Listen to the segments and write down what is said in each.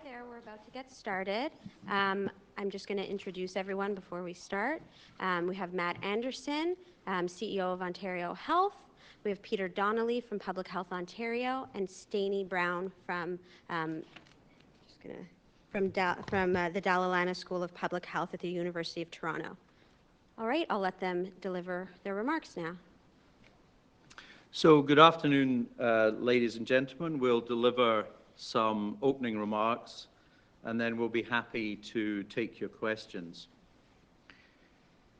there, we're about to get started. I'm just going to introduce everyone before we start. We have Matt Anderson, CEO of Ontario Health. We have Peter Donnelly from Public Health Ontario, and Staney Brown from the Dalla School of Public Health at the University of Toronto. All right, I'll let them deliver their remarks now. So good afternoon, ladies and gentlemen. We'll deliver some opening remarks, and then we'll be happy to take your questions.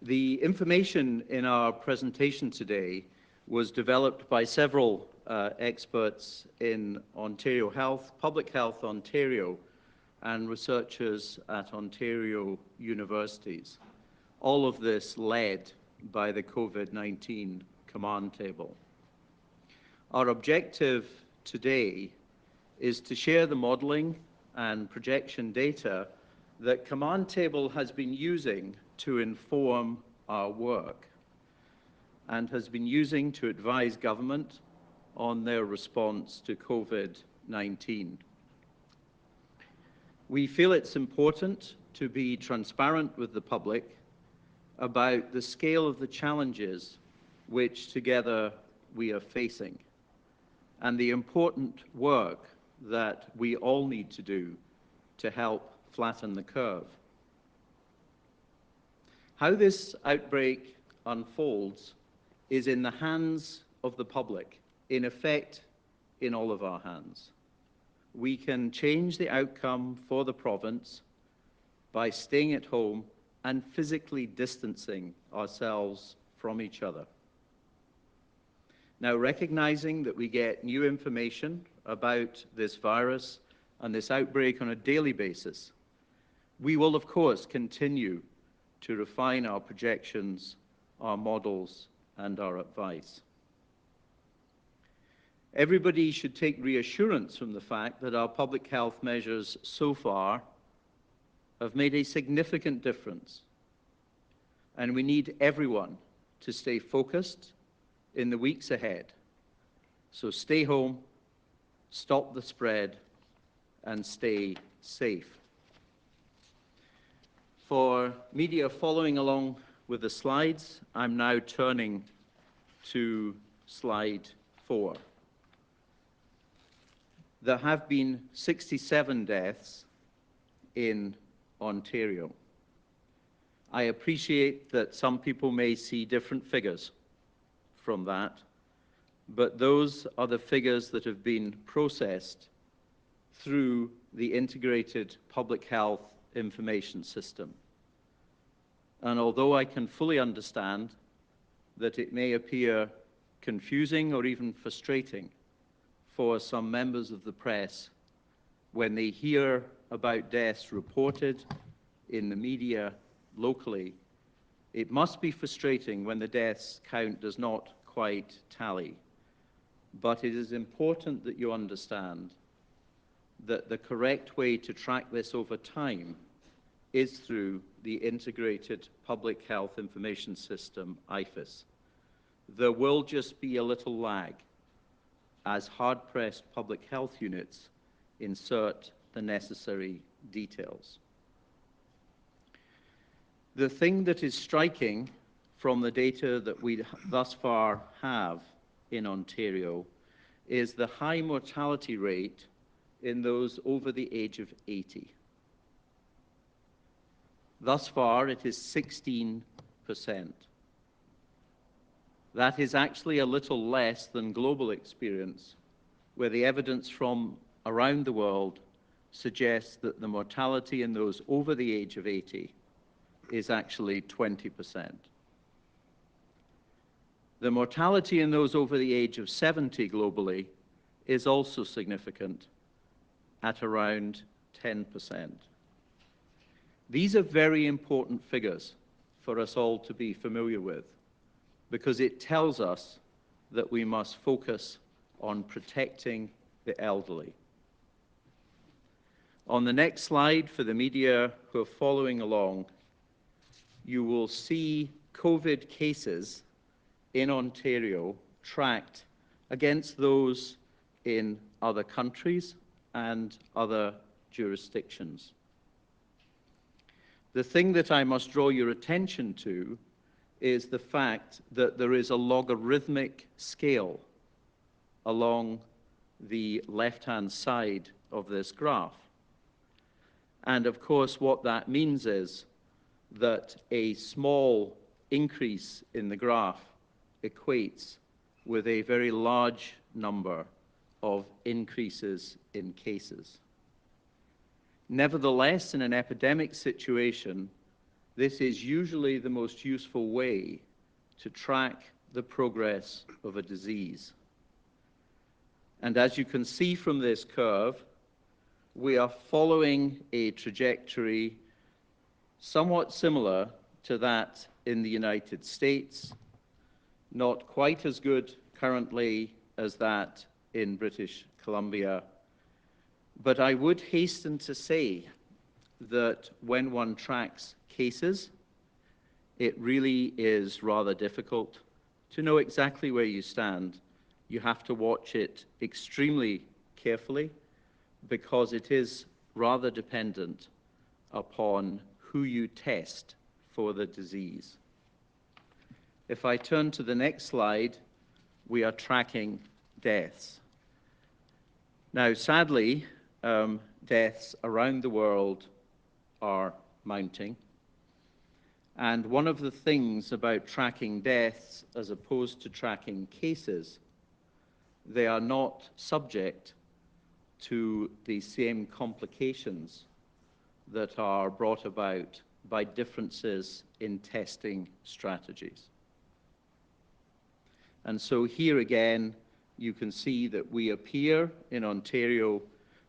The information in our presentation today was developed by several experts in Ontario Health, Public Health Ontario, and researchers at Ontario universities. All of this led by the COVID-19 command table. Our objective today is to share the modeling and projection data that Command Table has been using to inform our work and has been using to advise government on their response to COVID-19. We feel it's important to be transparent with the public about the scale of the challenges which together we are facing and the important work that we all need to do to help flatten the curve. How this outbreak unfolds is in the hands of the public, in effect, in all of our hands. We can change the outcome for the province by staying at home and physically distancing ourselves from each other. Now, recognizing that we get new information about this virus and this outbreak on a daily basis, we will, of course, continue to refine our projections, our models, and our advice. Everybody should take reassurance from the fact that our public health measures so far have made a significant difference, and we need everyone to stay focused in the weeks ahead. So stay home, stop the spread, and stay safe. For media following along with the slides, I'm now turning to slide 4. There have been 67 deaths in Ontario. I appreciate that some people may see different figures from that, but those are the figures that have been processed through the integrated public health information system. And although I can fully understand that it may appear confusing or even frustrating for some members of the press when they hear about deaths reported in the media locally, it must be frustrating when the deaths count does not quite tally. But it is important that you understand that the correct way to track this over time is through the Integrated Public Health Information System, IFIS. There will just be a little lag as hard-pressed public health units insert the necessary details. The thing that is striking from the data that we thus far have in Ontario is the high mortality rate in those over the age of 80. Thus far, it is 16%. That is actually a little less than global experience, where the evidence from around the world suggests that the mortality in those over the age of 80 is actually 20%. The mortality in those over the age of 70 globally is also significant at around 10%. These are very important figures for us all to be familiar with, because it tells us that we must focus on protecting the elderly. On the next slide, for the media who are following along, you will see COVID cases in Ontario tracked against those in other countries and other jurisdictions. The thing that I must draw your attention to is the fact that there is a logarithmic scale along the left-hand side of this graph. And of course, what that means is that a small increase in the graph equates with a very large number of increases in cases. Nevertheless, in an epidemic situation, this is usually the most useful way to track the progress of a disease. And as you can see from this curve, we are following a trajectory somewhat similar to that in the United States, not quite as good currently as that in British Columbia. But I would hasten to say that when one tracks cases, it really is rather difficult to know exactly where you stand. You have to watch it extremely carefully because it is rather dependent upon who you test for the disease. If I turn to the next slide, we are tracking deaths. Now, sadly, deaths around the world are mounting. And one of the things about tracking deaths as opposed to tracking cases, they are not subject to the same complications that are brought about by differences in testing strategies. And so here again, you can see that we appear in Ontario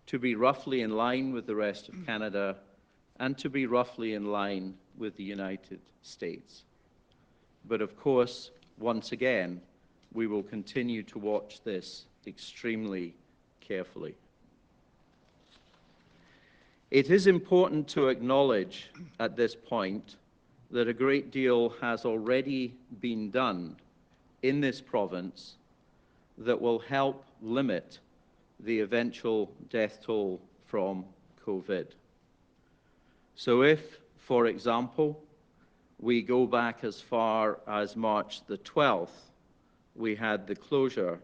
to be roughly in line with the rest of Canada and to be roughly in line with the United States. But of course, once again, we will continue to watch this extremely carefully. It is important to acknowledge at this point that a great deal has already been done in this province that will help limit the eventual death toll from COVID. So if, for example, we go back as far as March the 12th, we had the closure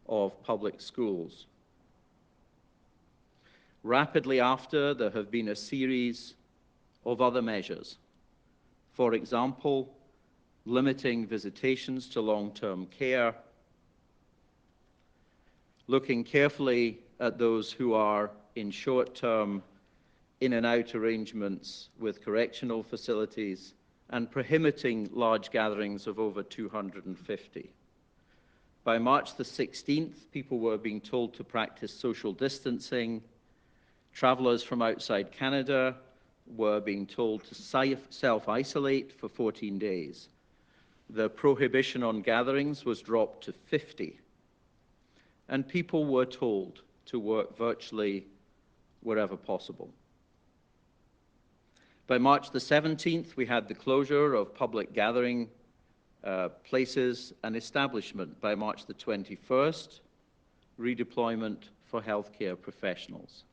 of public schools. Rapidly after, there have been a series of other measures. For example, limiting visitations to long-term care, looking carefully at those who are in short-term in and out arrangements with correctional facilities, and prohibiting large gatherings of over 250. By March the 16th, people were being told to practice social distancing. Travelers from outside Canada were being told to self-isolate for 14 days. The prohibition on gatherings was dropped to 50. And people were told to work virtually wherever possible. By March the 17th, we had the closure of public gathering places and establishment. By March the 21st, redeployment for healthcare professionals.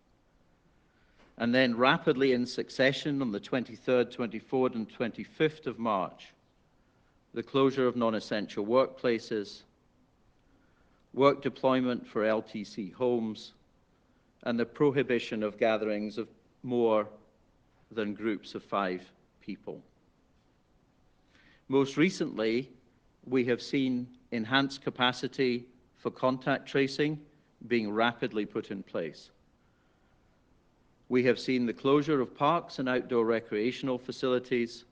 And then rapidly in succession on the 23rd, 24th, and 25th of March, the closure of non-essential workplaces, work deployment for LTC homes, and the prohibition of gatherings of more than groups of 5 people. Most recently, we have seen enhanced capacity for contact tracing being rapidly put in place. We have seen the closure of parks and outdoor recreational facilities,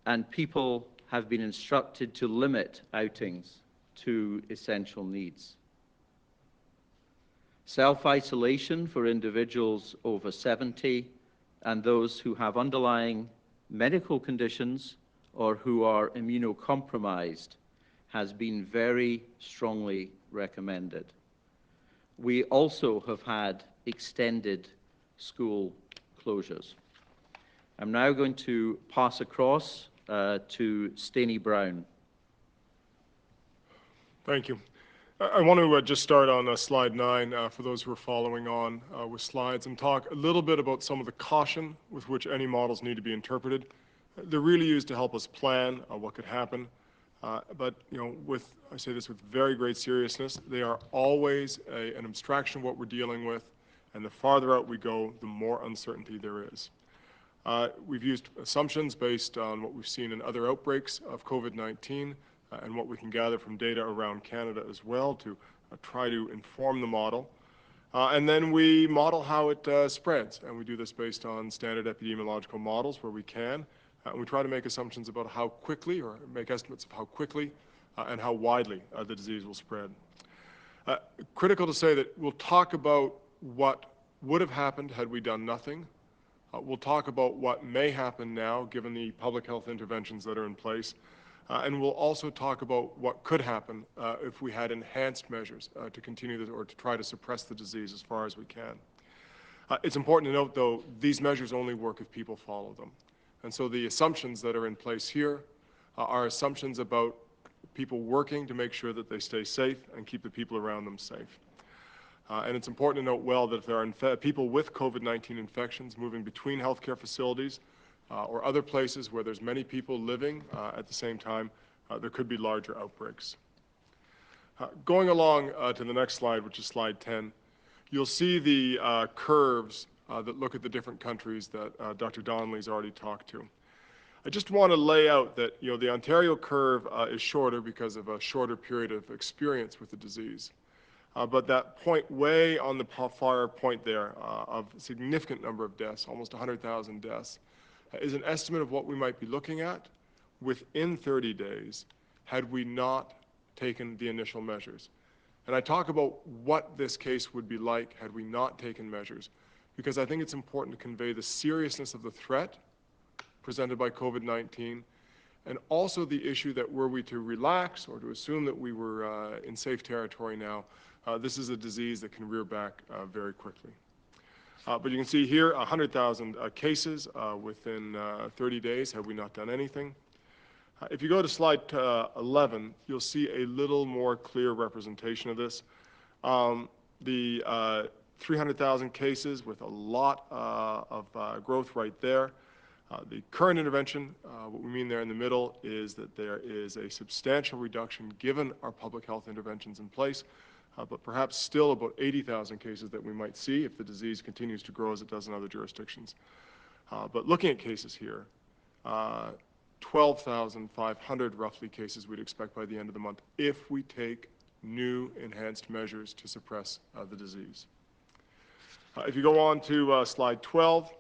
and people have been instructed to limit outings to essential needs. Self-isolation for individuals over 70 and those who have underlying medical conditions or who are immunocompromised has been very strongly recommended. We also have had extended school closures. I'm now going to pass across to Staney Brown. Thank you. I want to just start on slide 9 for those who are following on with slides and talk a little bit about some of the caution with which any models need to be interpreted. They're really used to help us plan what could happen, but I say this with very great seriousness, they are always an abstraction of what we're dealing with, and the farther out we go, the more uncertainty there is. We've used assumptions based on what we've seen in other outbreaks of COVID-19 and what we can gather from data around Canada as well to try to inform the model. And then we model how it spreads, and we do this based on standard epidemiological models where we can. And we try to make assumptions about how quickly, or make estimates of how quickly and how widely the disease will spread. Critical to say that we'll talk about what would have happened had we done nothing. We'll talk about what may happen now, given the public health interventions that are in place. And we'll also talk about what could happen if we had enhanced measures to continue this or to try to suppress the disease as far as we can. It's important to note, though, these measures only work if people follow them. And so the assumptions that are in place here are assumptions about people working to make sure that they stay safe and keep the people around them safe. And it's important to note well that if there are people with COVID-19 infections moving between healthcare facilities or other places where there's many people living at the same time, there could be larger outbreaks. Going along to the next slide, which is slide 10, you'll see the curves that look at the different countries that Dr. Donnelly's already talked to. I just want to lay out that the Ontario curve is shorter because of a shorter period of experience with the disease. But that point way on the far point there of a significant number of deaths, almost 100,000 deaths, is an estimate of what we might be looking at within 30 days had we not taken the initial measures. And I talk about what this case would be like had we not taken measures, because I think it's important to convey the seriousness of the threat presented by COVID-19, and also the issue that were we to relax or to assume that we were in safe territory now, this is a disease that can rear back very quickly. But you can see here 100,000 cases within 30 days had we not done anything. If you go to slide 11, you'll see a little more clear representation of this. The 300,000 cases with a lot of growth right there. The current intervention, what we mean there in the middle is that there is a substantial reduction given our public health interventions in place, but perhaps still about 80,000 cases that we might see if the disease continues to grow as it does in other jurisdictions. But looking at cases here, 12,500 roughly cases we'd expect by the end of the month if we take new enhanced measures to suppress the disease. If you go on to slide 12,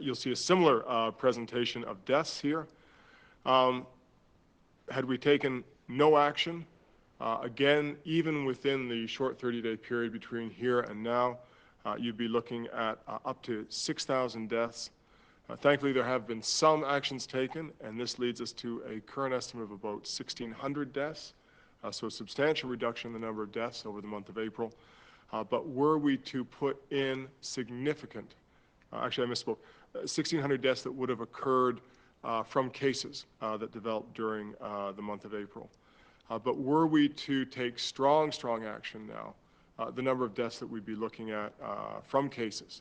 you'll see a similar presentation of deaths here. Had we taken no action, again, even within the short 30-day period between here and now, you'd be looking at up to 6,000 deaths. Thankfully, there have been some actions taken, and this leads us to a current estimate of about 1,600 deaths, so a substantial reduction in the number of deaths over the month of April. But were we to put in significant, actually I misspoke, 1,600 deaths that would have occurred from cases that developed during the month of April. But were we to take strong action now, the number of deaths that we'd be looking at from cases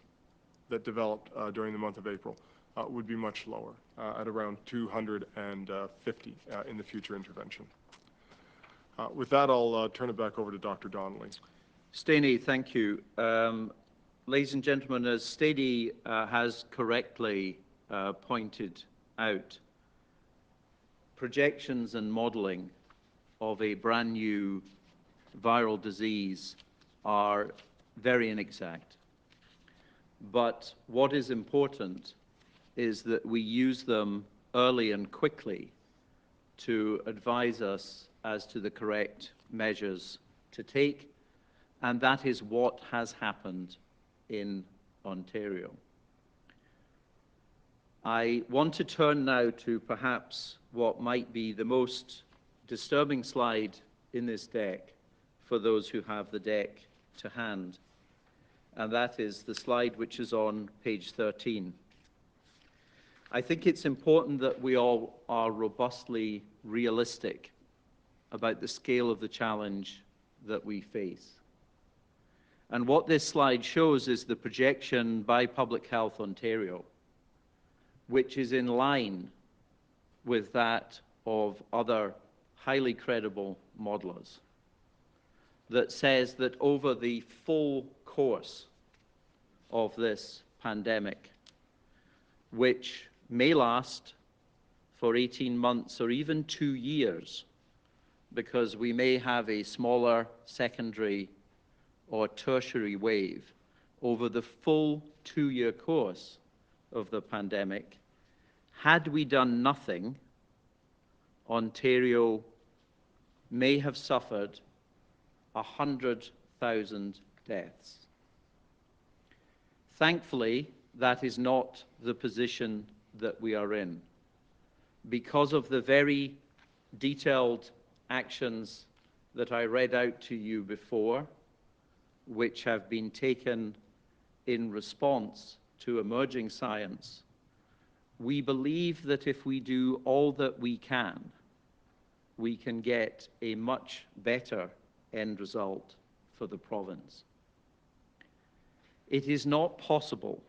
that developed during the month of April would be much lower, at around 250 in the future intervention. With that, I'll turn it back over to Dr. Donnelly. Staney, thank you. Ladies and gentlemen, as Staney has correctly pointed out, projections and modeling of a brand new viral disease are very inexact. But what is important is that we use them early and quickly to advise us as to the correct measures to take, and that is what has happened in Ontario. I want to turn now to perhaps what might be the most disturbing slide in this deck for those who have the deck to hand, and that is the slide which is on page 13. I think it's important that we all are robustly realistic about the scale of the challenge that we face. And what this slide shows is the projection by Public Health Ontario, which is in line with that of other highly credible modelers, that says that over the full course of this pandemic, which may last for 18 months or even 2 years, because we may have a smaller secondary or tertiary wave, over the full 2-year course of the pandemic, had we done nothing, Ontario may have suffered 100,000 deaths. Thankfully, that is not the position that we are in, because of the very detailed actions that I read out to you before, which have been taken in response to emerging science. We believe that if we do all that we can get a much better end result for the province. It is not possible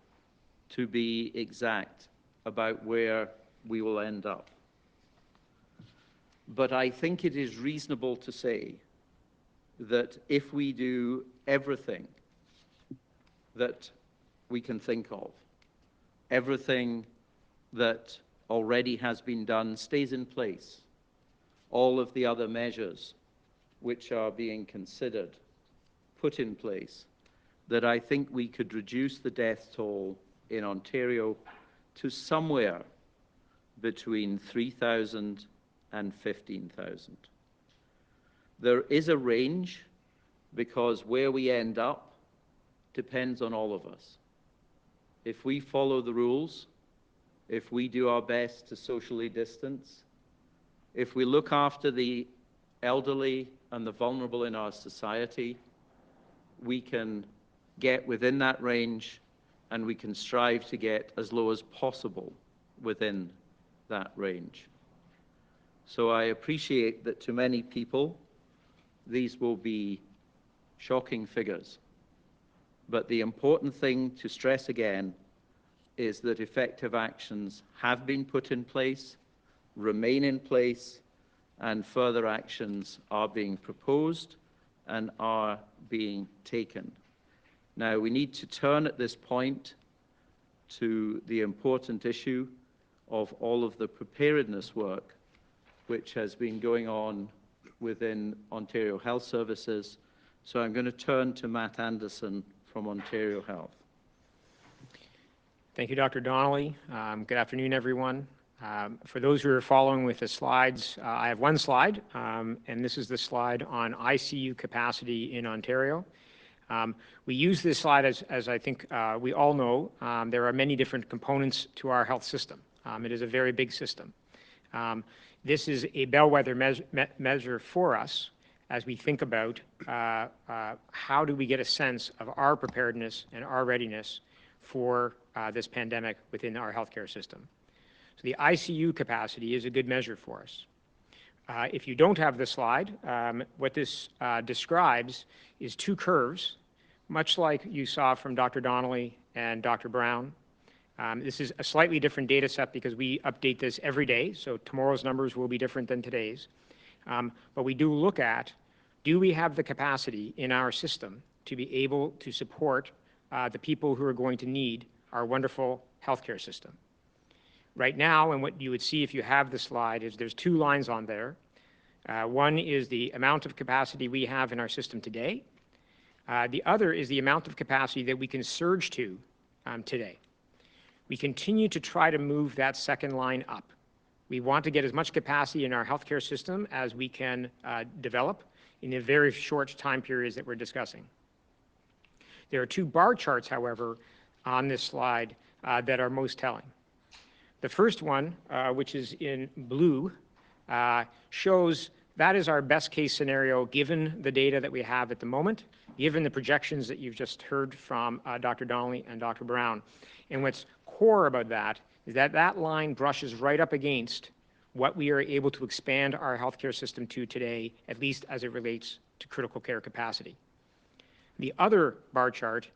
to be exact about where we will end up. But I think it is reasonable to say that if we do everything that we can think of, everything that already has been done stays in place, all of the other measures which are being considered put in place, that I think we could reduce the death toll in Ontario to somewhere between 3,000 and 15,000. There is a range because where we end up depends on all of us. If we follow the rules, if we do our best to socially distance, if we look after the elderly and the vulnerable in our society, we can get within that range, and we can strive to get as low as possible within that range. So I appreciate that to many people, these will be shocking figures. But the important thing to stress again is that effective actions have been put in place, remain in place, and further actions are being proposed and are being taken. Now, we need to turn at this point to the important issue of all of the preparedness work which has been going on within Ontario Health Services. So I'm going to turn to Matt Anderson from Ontario Health. Thank you, Dr. Donnelly. Good afternoon, everyone. For those who are following with the slides, I have one slide, and this is the slide on ICU capacity in Ontario. We use this slide as I think we all know, there are many different components to our health system. It is a very big system. This is a bellwether measure for us as we think about how do we get a sense of our preparedness and our readiness for this pandemic within our healthcare system. So the ICU capacity is a good measure for us. If you don't have the slide, what this describes is two curves, much like you saw from Dr. Donnelly and Dr. Brown. This is a slightly different data set because we update this every day, so tomorrow's numbers will be different than today's. But we do look at, do we have the capacity in our system to be able to support the people who are going to need our wonderful healthcare system? Right now, and what you would see if you have the slide, is there's two lines on there. One is the amount of capacity we have in our system today. The other is the amount of capacity that we can surge to today. We continue to try to move that second line up. We want to get as much capacity in our healthcare system as we can develop in the very short time periods that we're discussing. There are two bar charts, however, on this slide that are most telling. The first one, which is in blue, shows that is our best case scenario given the data that we have at the moment, given the projections that you've just heard from Dr. Donnelly and Dr. Brown. And what's core about that is that that line brushes right up against what we are able to expand our healthcare system to today, at least as it relates to critical care capacity. The other bar chart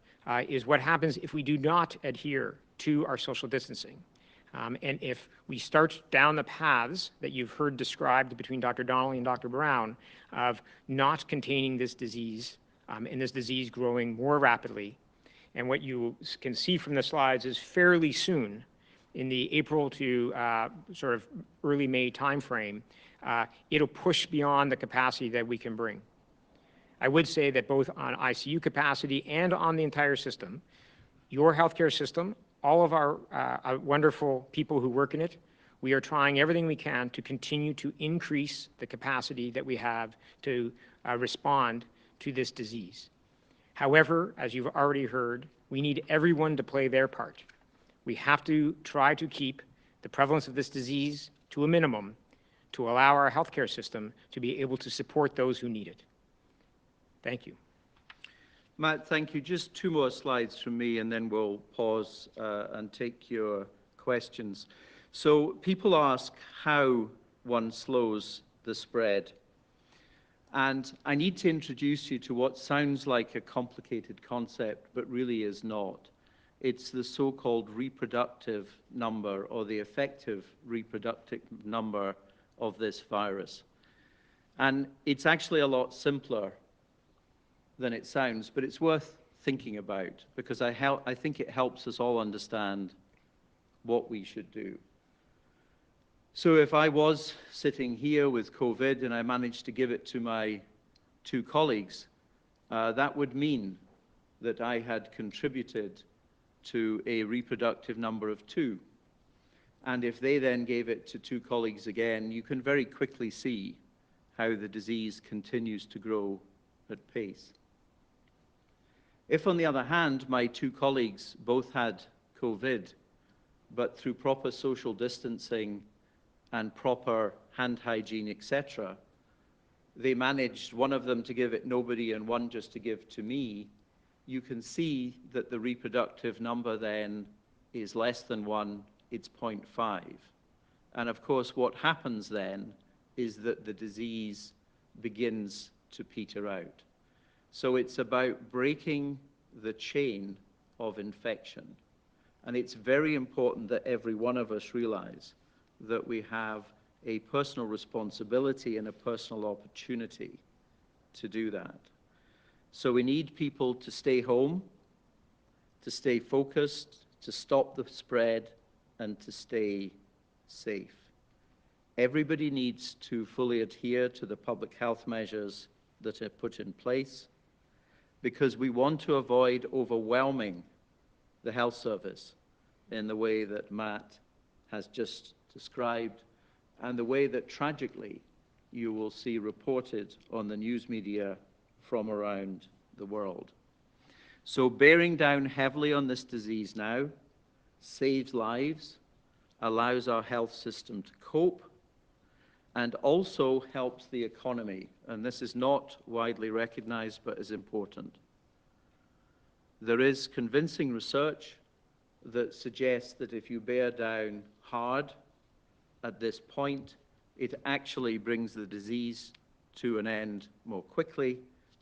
is what happens if we do not adhere to our social distancing. And if we start down the paths that you've heard described between Dr. Donnelly and Dr. Brown of not containing this disease, and this disease growing more rapidly, and what you can see from the slides is fairly soon, in the April to sort of early May timeframe, it'll push beyond the capacity that we can bring. I would say that both on ICU capacity and on the entire system, your healthcare system, all of our wonderful people who work in it, we are trying everything we can to continue to increase the capacity that we have to respond to this disease. However, as you've already heard, we need everyone to play their part. We have to try to keep the prevalence of this disease to a minimum to allow our healthcare system to be able to support those who need it. Thank you. Matt, thank you. Just 2 more slides from me, and then we'll pause and take your questions. So people ask how one slows the spread. And I need to introduce you to what sounds like a complicated concept, but really is not. It's the so-called reproductive number, or the effective reproductive number of this virus. And it's actually a lot simpler than it sounds, but it's worth thinking about, because I think it helps us all understand what we should do. So if I was sitting here with COVID and I managed to give it to my 2 colleagues, that would mean that I had contributed to a reproductive number of 2. And if they then gave it to 2 colleagues again, you can very quickly see how the disease continues to grow at pace. If, on the other hand, my 2 colleagues both had COVID, but through proper social distancing and proper hand hygiene, etc., they managed one of them to give it nobody and one just to give to me, you can see that the reproductive number then is less than 1, it's 0.5. And of course, what happens then is that the disease begins to peter out. So it's about breaking the chain of infection. And it's very important that every one of us realize that we have a personal responsibility and a personal opportunity to do that. So we need people to stay home, to stay focused, to stop the spread, and to stay safe. Everybody needs to fully adhere to the public health measures that are put in place, because we want to avoid overwhelming the health service in the way that Matt has just described, and the way that tragically you will see reported on the news media from around the world. So bearing down heavily on this disease now saves lives, allows our health system to cope, and also helps the economy. And this is not widely recognized, but is important. There is convincing research that suggests that if you bear down hard at this point, it actually brings the disease to an end more quickly,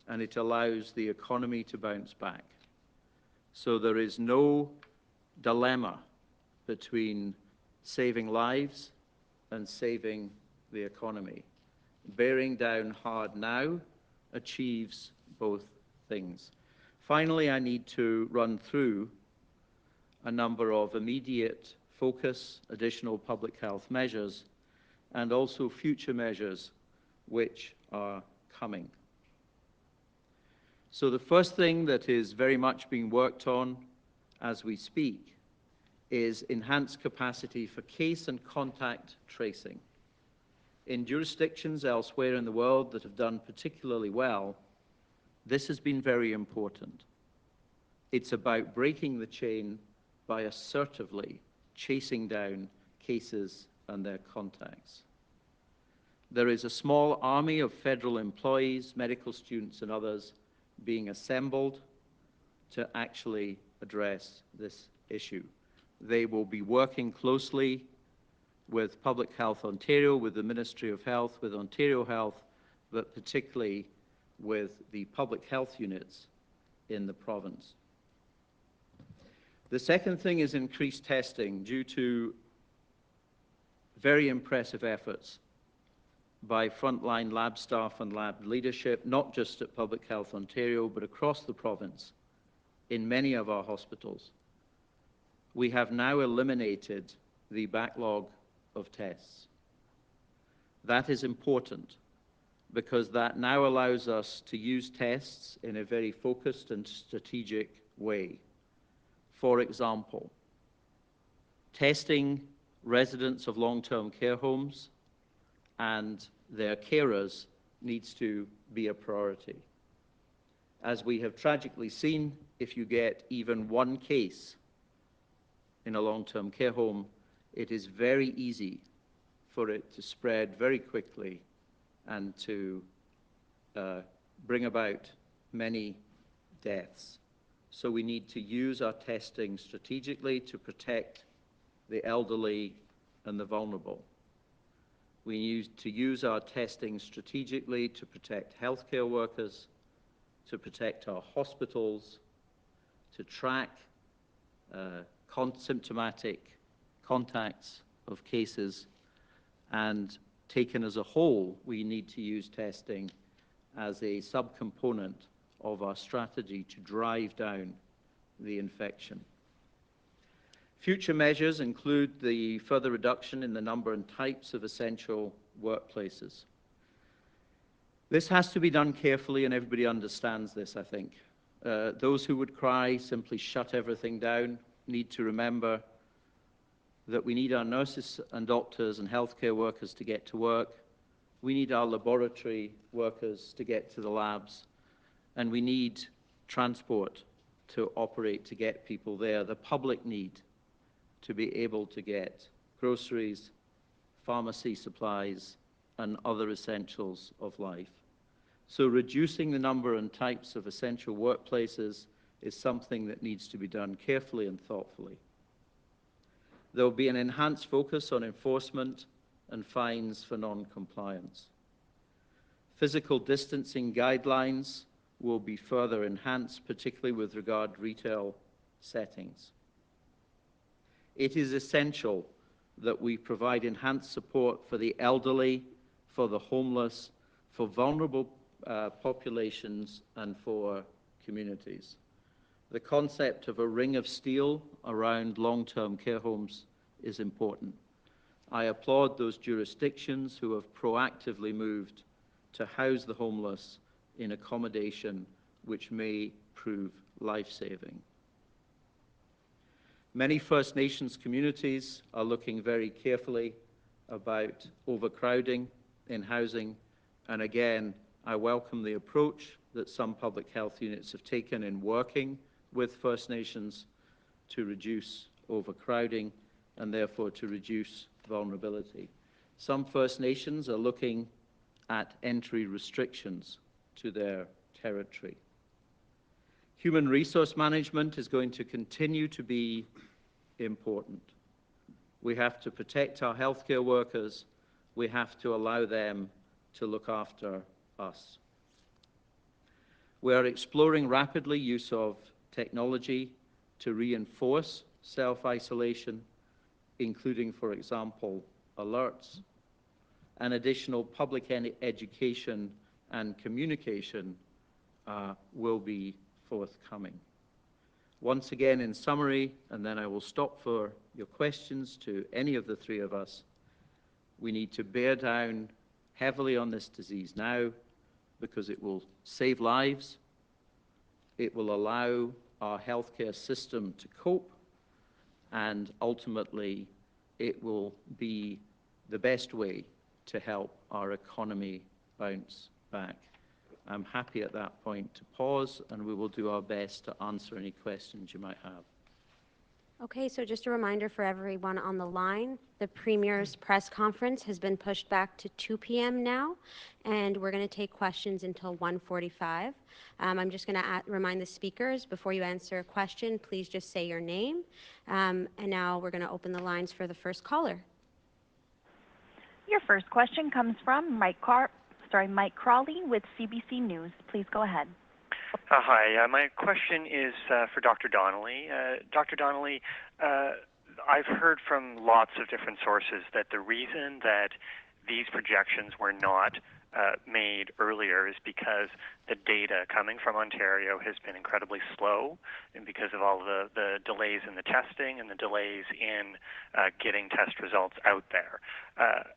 and it allows the economy to bounce back. So there is no dilemma between saving lives and saving the economy. Bearing down hard now achieves both things. Finally, I need to run through a number of immediate focus, additional public health measures, and also future measures which are coming. So the first thing that is very much being worked on as we speak is enhanced capacity for case and contact tracing. In jurisdictions elsewhere in the world that have done particularly well, this has been very important. It's about breaking the chain by assertively chasing down cases and their contacts. There is a small army of federal employees, medical students, and others being assembled to actually address this issue. They will be working closely with Public Health Ontario, with the Ministry of Health, with Ontario Health, but particularly with the public health units in the province. The second thing is increased testing due to very impressive efforts by frontline lab staff and lab leadership, not just at Public Health Ontario, but across the province in many of our hospitals. We have now eliminated the backlog of tests. That is important because that now allows us to use tests in a very focused and strategic way. For example, testing residents of long-term care homes and their carers needs to be a priority. As we have tragically seen, if you get even one case in a long-term care home, it is very easy for it to spread very quickly and to bring about many deaths. So we need to use our testing strategically to protect the elderly and the vulnerable. We need to use our testing strategically to protect healthcare workers, to protect our hospitals, to track symptomatic contacts of cases, and taken as a whole, we need to use testing as a subcomponent of our strategy to drive down the infection. Future measures include the further reduction in the number and types of essential workplaces. This has to be done carefully, and everybody understands this, I think. Those who would cry, simply shut everything down, need to remember that we need our nurses and doctors and healthcare workers to get to work. We need our laboratory workers to get to the labs. And we need transport to operate to get people there. The public need to be able to get groceries, pharmacy supplies, and other essentials of life. So reducing the number and types of essential workplaces is something that needs to be done carefully and thoughtfully. There will be an enhanced focus on enforcement and fines for non-compliance. Physical distancing guidelines will be further enhanced, particularly with regard to retail settings. It is essential that we provide enhanced support for the elderly, for the homeless, for vulnerable populations, and for communities. The concept of a ring of steel around long-term care homes is important. I applaud those jurisdictions who have proactively moved to house the homeless in accommodation which may prove life-saving. Many First Nations communities are looking very carefully about overcrowding in housing, and again, I welcome the approach that some public health units have taken in working with First Nations to reduce overcrowding and therefore to reduce vulnerability. Some First Nations are looking at entry restrictions to their territory. Human resource management is going to continue to be important. We have to protect our healthcare workers. We have to allow them to look after us. We are exploring rapidly use of technology to reinforce self-isolation, including, for example, alerts, and additional public education and communication will be forthcoming. Once again, in summary, and then I will stop for your questions to any of the three of us, we need to bear down heavily on this disease now because it will save lives, it will allow our healthcare system to cope, and ultimately it will be the best way to help our economy bounce back. I'm happy at that point to pause, and we will do our best to answer any questions you might have. Okay, so just a reminder for everyone on the line, the Premier's press conference has been pushed back to 2 p.m. now, and we're going to take questions until 1:45. I'm just going to remind the speakers, before you answer a question, please just say your name. And now we're going to open the lines for the first caller. Your first question comes from Mike Crawley with CBC News. Please go ahead. Hi, my question is for Dr. Donnelly. Dr. Donnelly, I've heard from lots of different sources that the reason that these projections were not made earlier is because the data coming from Ontario has been incredibly slow, and because of all the delays in the testing and the delays in getting test results out there.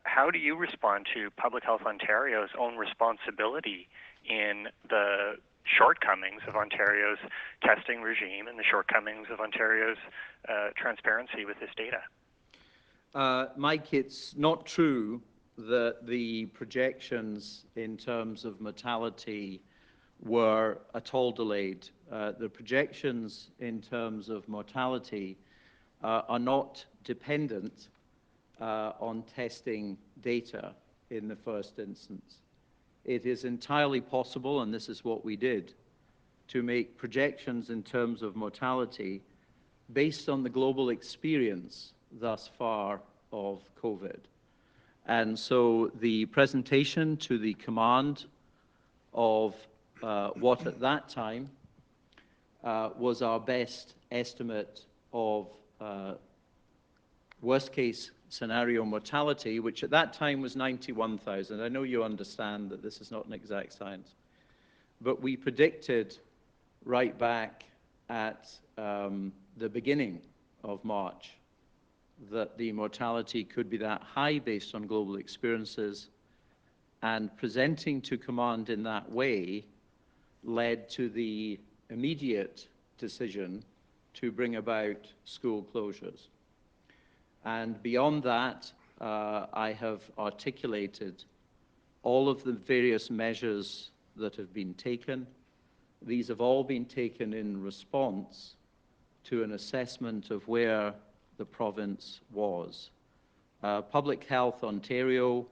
How do you respond to Public Health Ontario's own responsibility in the shortcomings of Ontario's testing regime and the shortcomings of Ontario's transparency with this data? Mike, it's not true that the projections in terms of mortality were at all delayed. The projections in terms of mortality are not dependent on testing data in the first instance. It is entirely possible, and this is what we did, to make projections in terms of mortality based on the global experience thus far of COVID. And so the presentation to the command of what at that time was our best estimate of worst case scenario mortality, which at that time was 91,000. I know you understand that this is not an exact science, but we predicted right back at the beginning of March that the mortality could be that high based on global experiences, and presenting to command in that way led to the immediate decision to bring about school closures. And beyond that, I have articulated all of the various measures that have been taken. These have all been taken in response to an assessment of where the province was. Public Health Ontario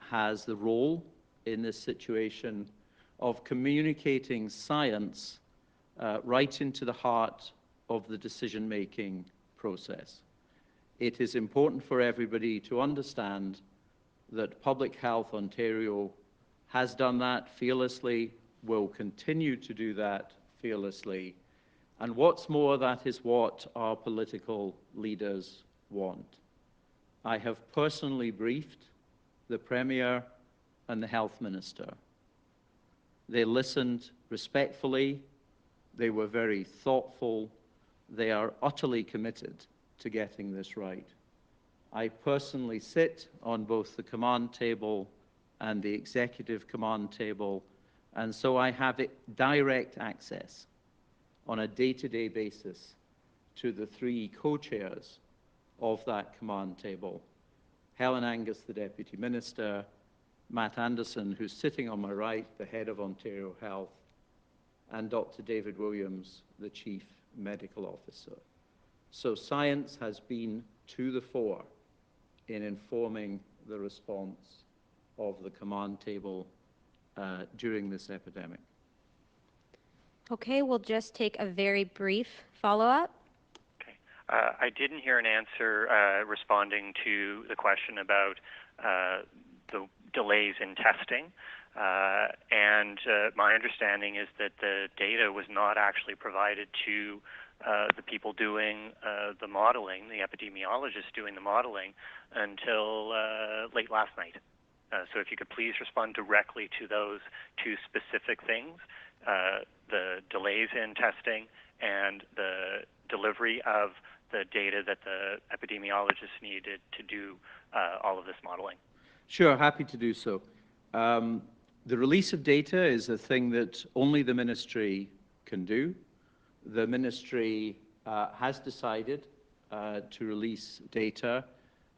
has the role in this situation of communicating science right into the heart of the decision-making process. It is important for everybody to understand that Public Health Ontario has done that fearlessly, will continue to do that fearlessly, and what's more, that is what our political leaders want. I have personally briefed the Premier and the Health Minister. They listened respectfully, they were very thoughtful, they are utterly committed to getting this right. I personally sit on both the command table and the executive command table, and so I have direct access on a day-to-day basis to the three co-chairs of that command table. Helen Angus, the Deputy Minister, Matt Anderson, who's sitting on my right, the head of Ontario Health, and Dr. David Williams, the Chief Medical Officer. So science has been to the fore in informing the response of the command table during this epidemic. Okay, we'll just take a very brief follow-up. Okay. I didn't hear an answer responding to the question about the delays in testing. And my understanding is that the data was not actually provided to the people doing the modeling, the epidemiologists doing the modeling, until late last night. So if you could please respond directly to those two specific things, the delays in testing and the delivery of the data that the epidemiologists needed to do all of this modeling. Sure, happy to do so. The release of data is a thing that only the ministry can do. The ministry has decided to release data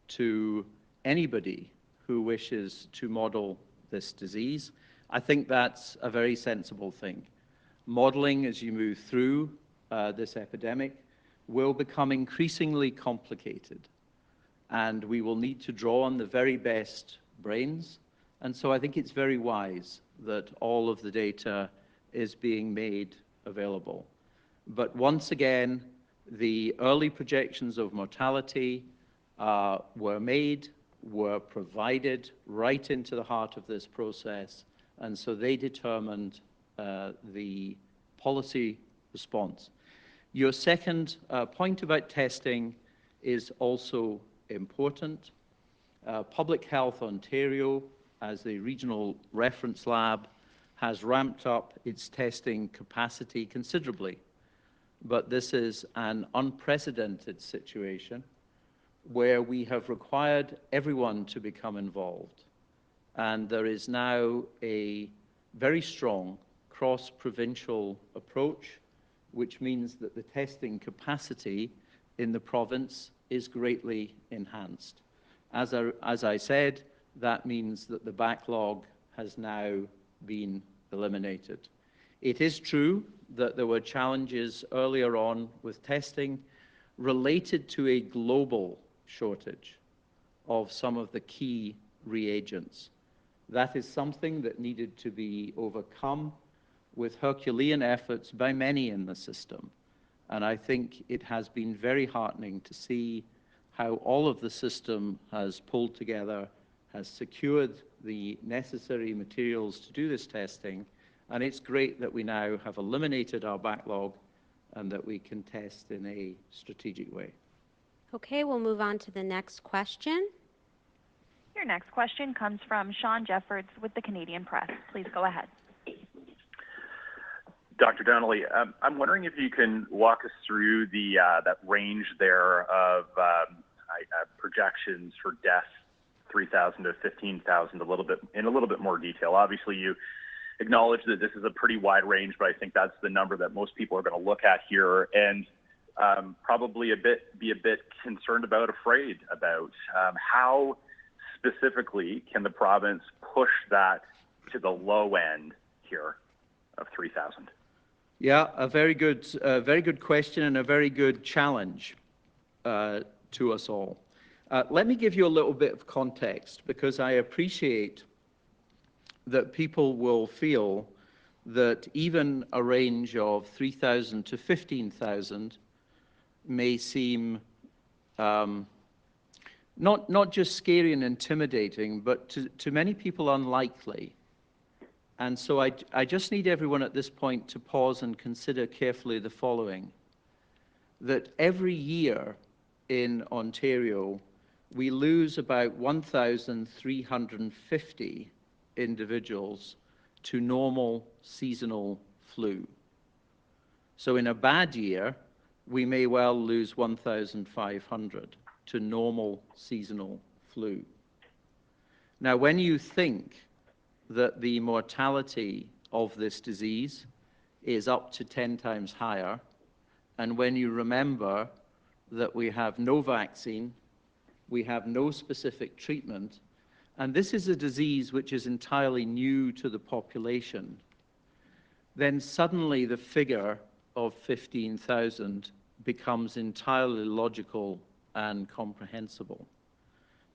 to anybody who wishes to model this disease. I think that's a very sensible thing. Modeling as you move through this epidemic will become increasingly complicated, and we will need to draw on the very best brains. And so I think it's very wise that all of the data is being made available. But once again, the early projections of mortality were made were provided right into the heart of this process, and so they determined the policy response. Your second point about testing is also important. Public Health Ontario, as the regional reference lab, has ramped up its testing capacity considerably. But this is an unprecedented situation where we have required everyone to become involved. And there is now a very strong cross-provincial approach, which means that the testing capacity in the province is greatly enhanced. As I said, that means that the backlog has now been eliminated. It is true that there were challenges earlier on with testing related to a global shortage of some of the key reagents. That is something that needed to be overcome with Herculean efforts by many in the system. And I think it has been very heartening to see how all of the system has pulled together, has secured the necessary materials to do this testing, and it's great that we now have eliminated our backlog and that we can test in a strategic way. Okay, we'll move on to the next question. Your next question comes from Sean Jeffords with the Canadian Press. Please go ahead. Dr. Donnelly, I'm wondering if you can walk us through the that range there of projections for deaths, 3,000 to 15,000, in a little bit more detail. Obviously, you acknowledge that this is a pretty wide range, but I think that's the number that most people are going to look at here, and probably be a bit concerned about, afraid about. How specifically can the province push that to the low end here of 3,000? Yeah, a very good question and a very good challenge to us all. Let me give you a little bit of context, because I appreciate that people will feel that even a range of 3,000 to 15,000 may seem not just scary and intimidating, but to many people unlikely. And so I just need everyone at this point to pause and consider carefully the following: that every year in Ontario, we lose about 1,350 individuals to normal seasonal flu. So in a bad year, we may well lose 1,500 to normal seasonal flu. Now, when you think that the mortality of this disease is up to 10 times higher, and when you remember that we have no vaccine, we have no specific treatment, and this is a disease which is entirely new to the population, then suddenly the figure of 15,000 becomes entirely logical and comprehensible.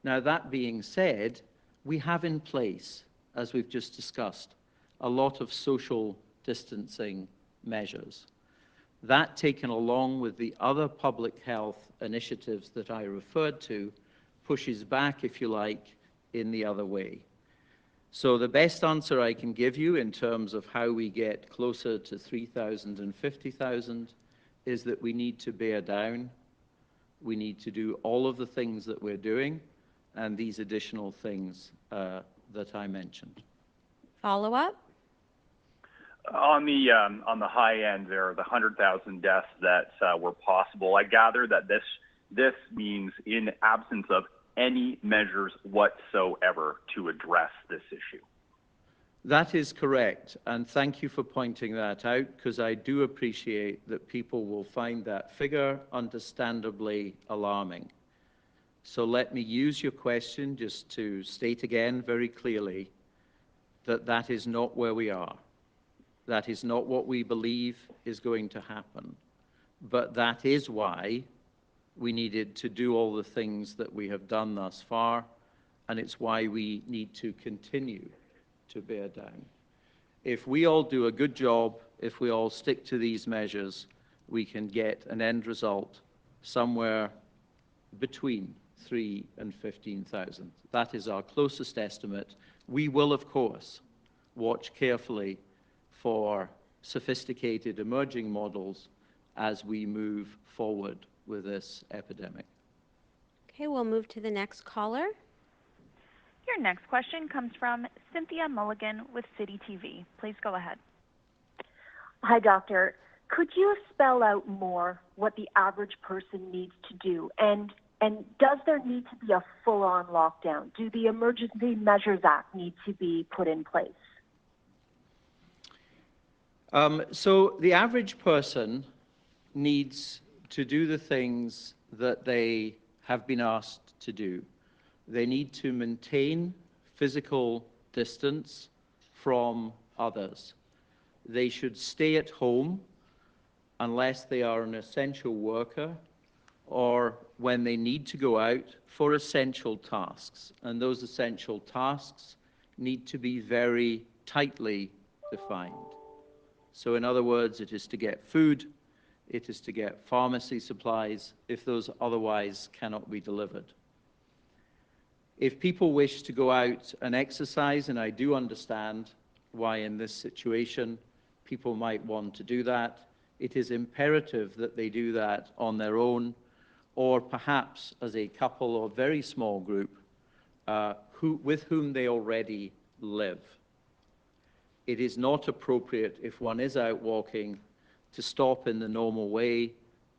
Now, that being said, we have in place, as we've just discussed, a lot of social distancing measures. That, taken along with the other public health initiatives that I referred to, pushes back, if you like, in the other way. So the best answer I can give you in terms of how we get closer to 3,000 and 50,000 is that we need to bear down. We need to do all of the things that we're doing and these additional things that I mentioned. Follow up? On the high end there, the 100,000 deaths that were possible, I gather that this means in absence of any measures whatsoever to address this issue. That is correct, and thank you for pointing that out, because I do appreciate that people will find that figure understandably alarming. So let me use your question just to state again very clearly that that is not where we are. That is not what we believe is going to happen. But that is why we needed to do all the things that we have done thus far, and it's why we need to continue to bear down. If we all do a good job, if we all stick to these measures, we can get an end result somewhere between 3 and 15,000. That is our closest estimate. We will, of course, watch carefully for sophisticated emerging models as we move forward with this epidemic. Okay, we'll move to the next caller. Your next question comes from Cynthia Mulligan with City TV. Please go ahead. Hi, doctor. Could you spell out more what the average person needs to do? And does there need to be a full-on lockdown? Do the Emergency Measures Act need to be put in place? So the average person needs to do the things that they have been asked to do. They need to maintain physical distance from others. They should stay at home unless they are an essential worker or when they need to go out for essential tasks. And those essential tasks need to be very tightly defined. So in other words, it is to get food, it is to get pharmacy supplies, if those otherwise cannot be delivered. If people wish to go out and exercise, and I do understand why in this situation people might want to do that, it is imperative that they do that on their own, or perhaps as a couple or very small group with whom they already live. It is not appropriate if one is out walking to stop in the normal way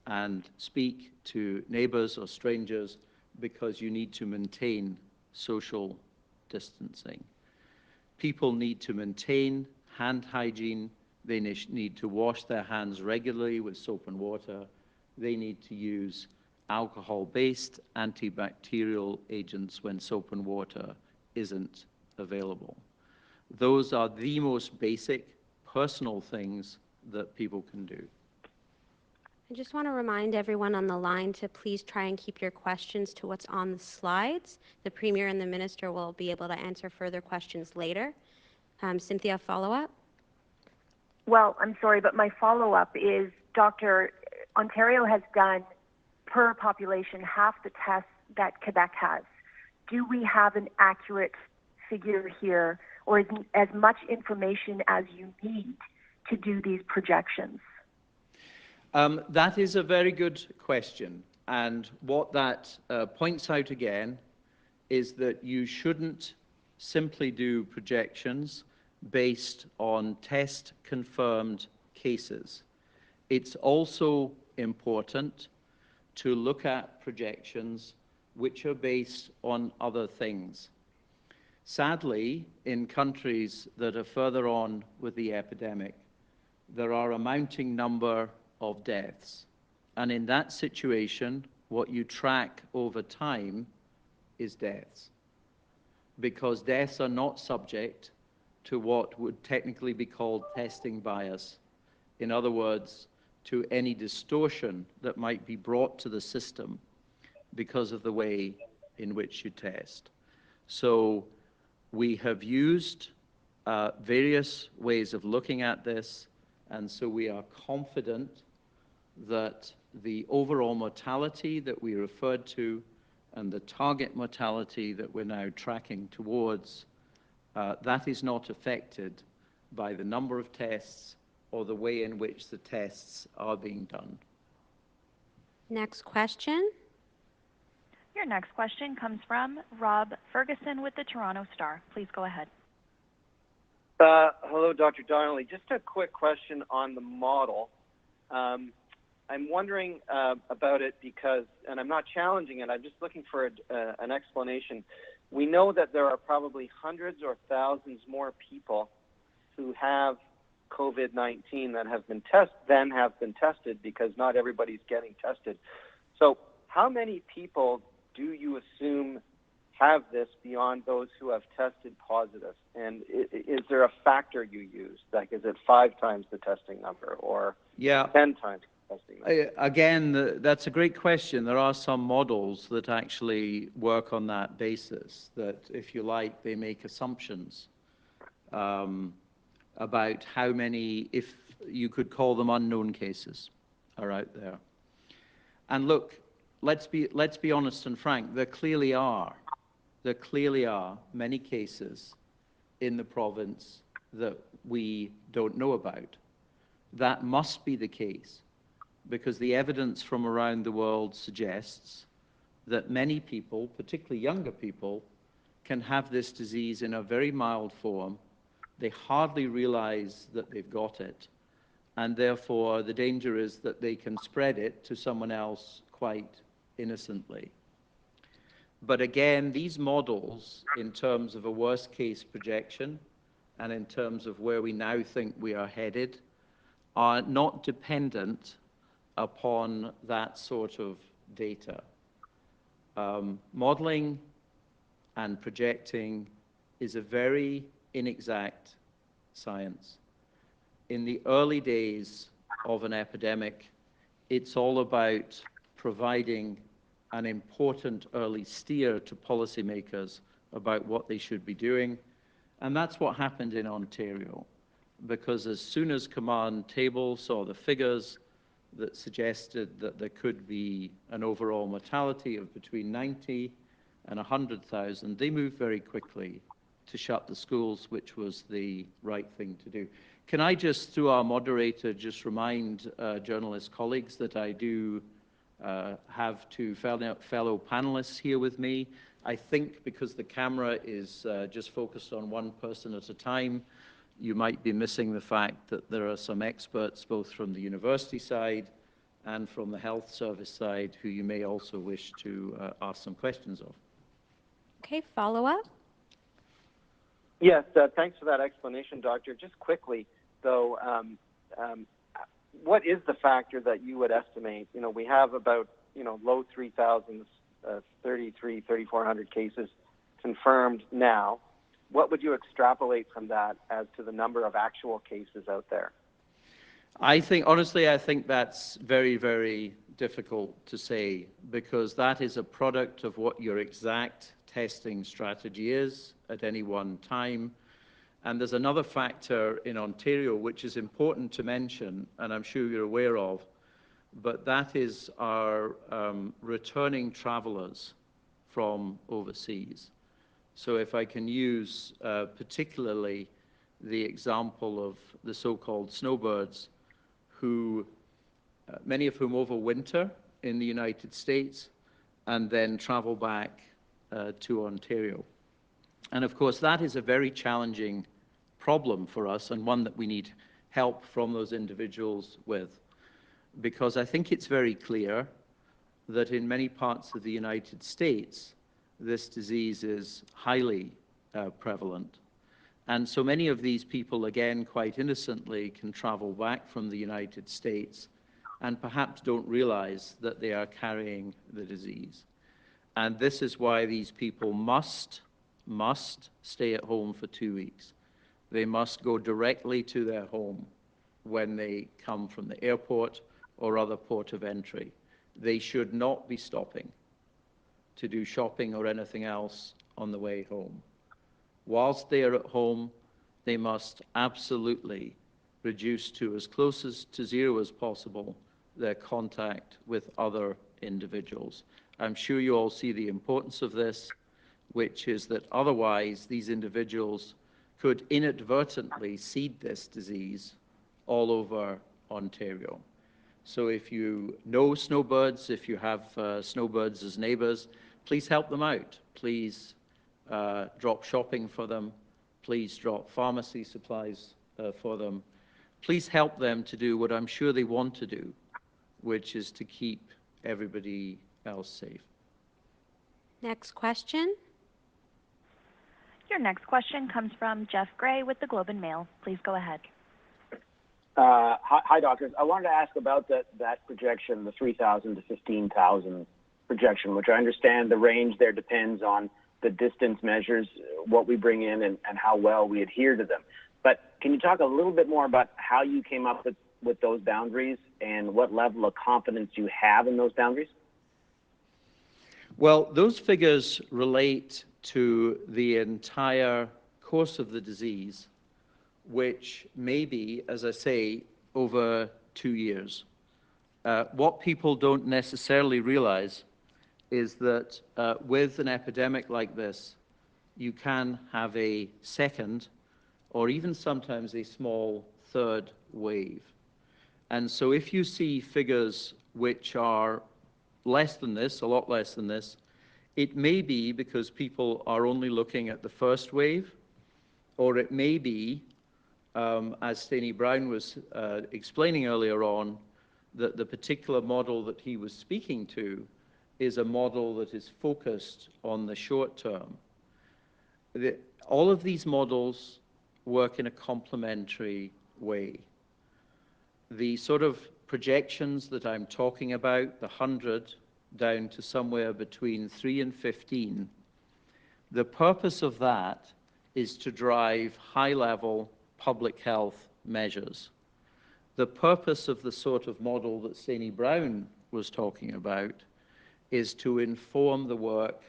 and speak to neighbors or strangers because you need to maintain social distancing. People need to maintain hand hygiene. They need to wash their hands regularly with soap and water. They need to use alcohol-based antibacterial agents when soap and water isn't available. Those are the most basic personal things that people can do. I just want to remind everyone on the line to please try and keep your questions to what's on the slides. The Premier and the Minister will be able to answer further questions later. Cynthia, follow-up? Well, I'm sorry, but my follow-up is, Doctor, Ontario has done, per population, half the tests that Quebec has. Do we have an accurate figure here, or is as much information as you need to do these projections? That is a very good question. And what that points out again is that you shouldn't simply do projections based on test-confirmed cases. It's also important to look at projections which are based on other things. Sadly, in countries that are further on with the epidemic, there are a mounting number of deaths. And in that situation, what you track over time is deaths, because deaths are not subject to what would technically be called testing bias. In other words, to any distortion that might be brought to the system because of the way in which you test. So we have used various ways of looking at this, and so we are confident that the overall mortality that we referred to and the target mortality that we're now tracking towards, that is not affected by the number of tests or the way in which the tests are being done. Next question. Your next question comes from Rob Ferguson with the Toronto Star. Please go ahead. Hello, Dr. Donnelly. Just a quick question on the model. I'm wondering about it because, and I'm not challenging it, I'm just looking for an explanation. We know that there are probably hundreds or thousands more people who have COVID-19 that have been tested because not everybody's getting tested. So how many people do you assume have this beyond those who have tested positive? And is there a factor you use? Like, is it 5 times the testing number or 10 times the testing number? Again, that's a great question. There are some models that actually work on that basis, that, if you like, they make assumptions about how many, if you could call them unknown cases, are out there. And look, let's be honest and frank. There clearly are many cases in the province that we don't know about. That must be the case because the evidence from around the world suggests that many people, particularly younger people, can have this disease in a very mild form. They hardly realize that they've got it, and therefore the danger is that they can spread it to someone else quite innocently. But again, these models, in terms of a worst-case projection and in terms of where we now think we are headed, are not dependent upon that sort of data. Modeling and projecting is a very inexact science. In the early days of an epidemic, it's all about providing an important early steer to policymakers about what they should be doing. And that's what happened in Ontario, because as soon as Command Table saw the figures that suggested that there could be an overall mortality of between 90 and 100,000, they moved very quickly to shut the schools, which was the right thing to do. Can I just, through our moderator, just remind journalist colleagues that I do have two fellow panelists here with me. I think because the camera is just focused on one person at a time, you might be missing the fact that there are some experts both from the university side and from the health service side who you may also wish to ask some questions of. Okay, follow-up? Yes, thanks for that explanation, Doctor. Just quickly, though, what is the factor that you would estimate? You know, we have about, low 3,000s, 3,400 cases confirmed now. What would you extrapolate from that as to the number of actual cases out there? Honestly, I think that's very, very difficult to say because that is a product of what your exact testing strategy is at any one time. And there's another factor in Ontario which is important to mention, and I'm sure you're aware of, but that is our returning travelers from overseas. So if I can use particularly the example of the so-called snowbirds, who many of whom overwinter in the United States and then travel back to Ontario. And of course, that is a very challenging problem for us and one that we need help from those individuals with. Because I think it's very clear that in many parts of the United States, this disease is highly prevalent. And so many of these people, again, quite innocently, can travel back from the United States and perhaps don't realize that they are carrying the disease. And this is why these people must stay at home for 2 weeks. They must go directly to their home when they come from the airport or other port of entry. They should not be stopping to do shopping or anything else on the way home. Whilst they are at home, they must absolutely reduce to as close to zero as possible their contact with other individuals. I'm sure you all see the importance of this, which is that otherwise these individuals could inadvertently seed this disease all over Ontario. So if you know snowbirds, if you have snowbirds as neighbors, please help them out. Please drop shopping for them. Please drop pharmacy supplies for them. Please help them to do what I'm sure they want to do, which is to keep everybody else safe. Next question. Your next question comes from Jeff Gray with the Globe and Mail. Please go ahead. Hi, doctors. I wanted to ask about that projection, the 3,000 to 15,000 projection, which I understand the range there depends on the distance measures, what we bring in, and how well we adhere to them. But can you talk a little bit more about how you came up with those boundaries and what level of confidence you have in those boundaries? Well, those figures relate to the entire course of the disease, which may be, as I say, over 2 years. What people don't necessarily realize is that with an epidemic like this, you can have a second or even sometimes a small third wave. And so if you see figures which are less than this, a lot less than this, it may be because people are only looking at the first wave, or it may be, as Staney Brown was explaining earlier on, that the particular model that he was speaking to is a model that is focused on the short term. All of these models work in a complementary way. The sort of projections that I'm talking about, the 100 down to somewhere between 3 and 15, the purpose of that is to drive high-level public health measures. The purpose of the sort of model that Staney Brown was talking about is to inform the work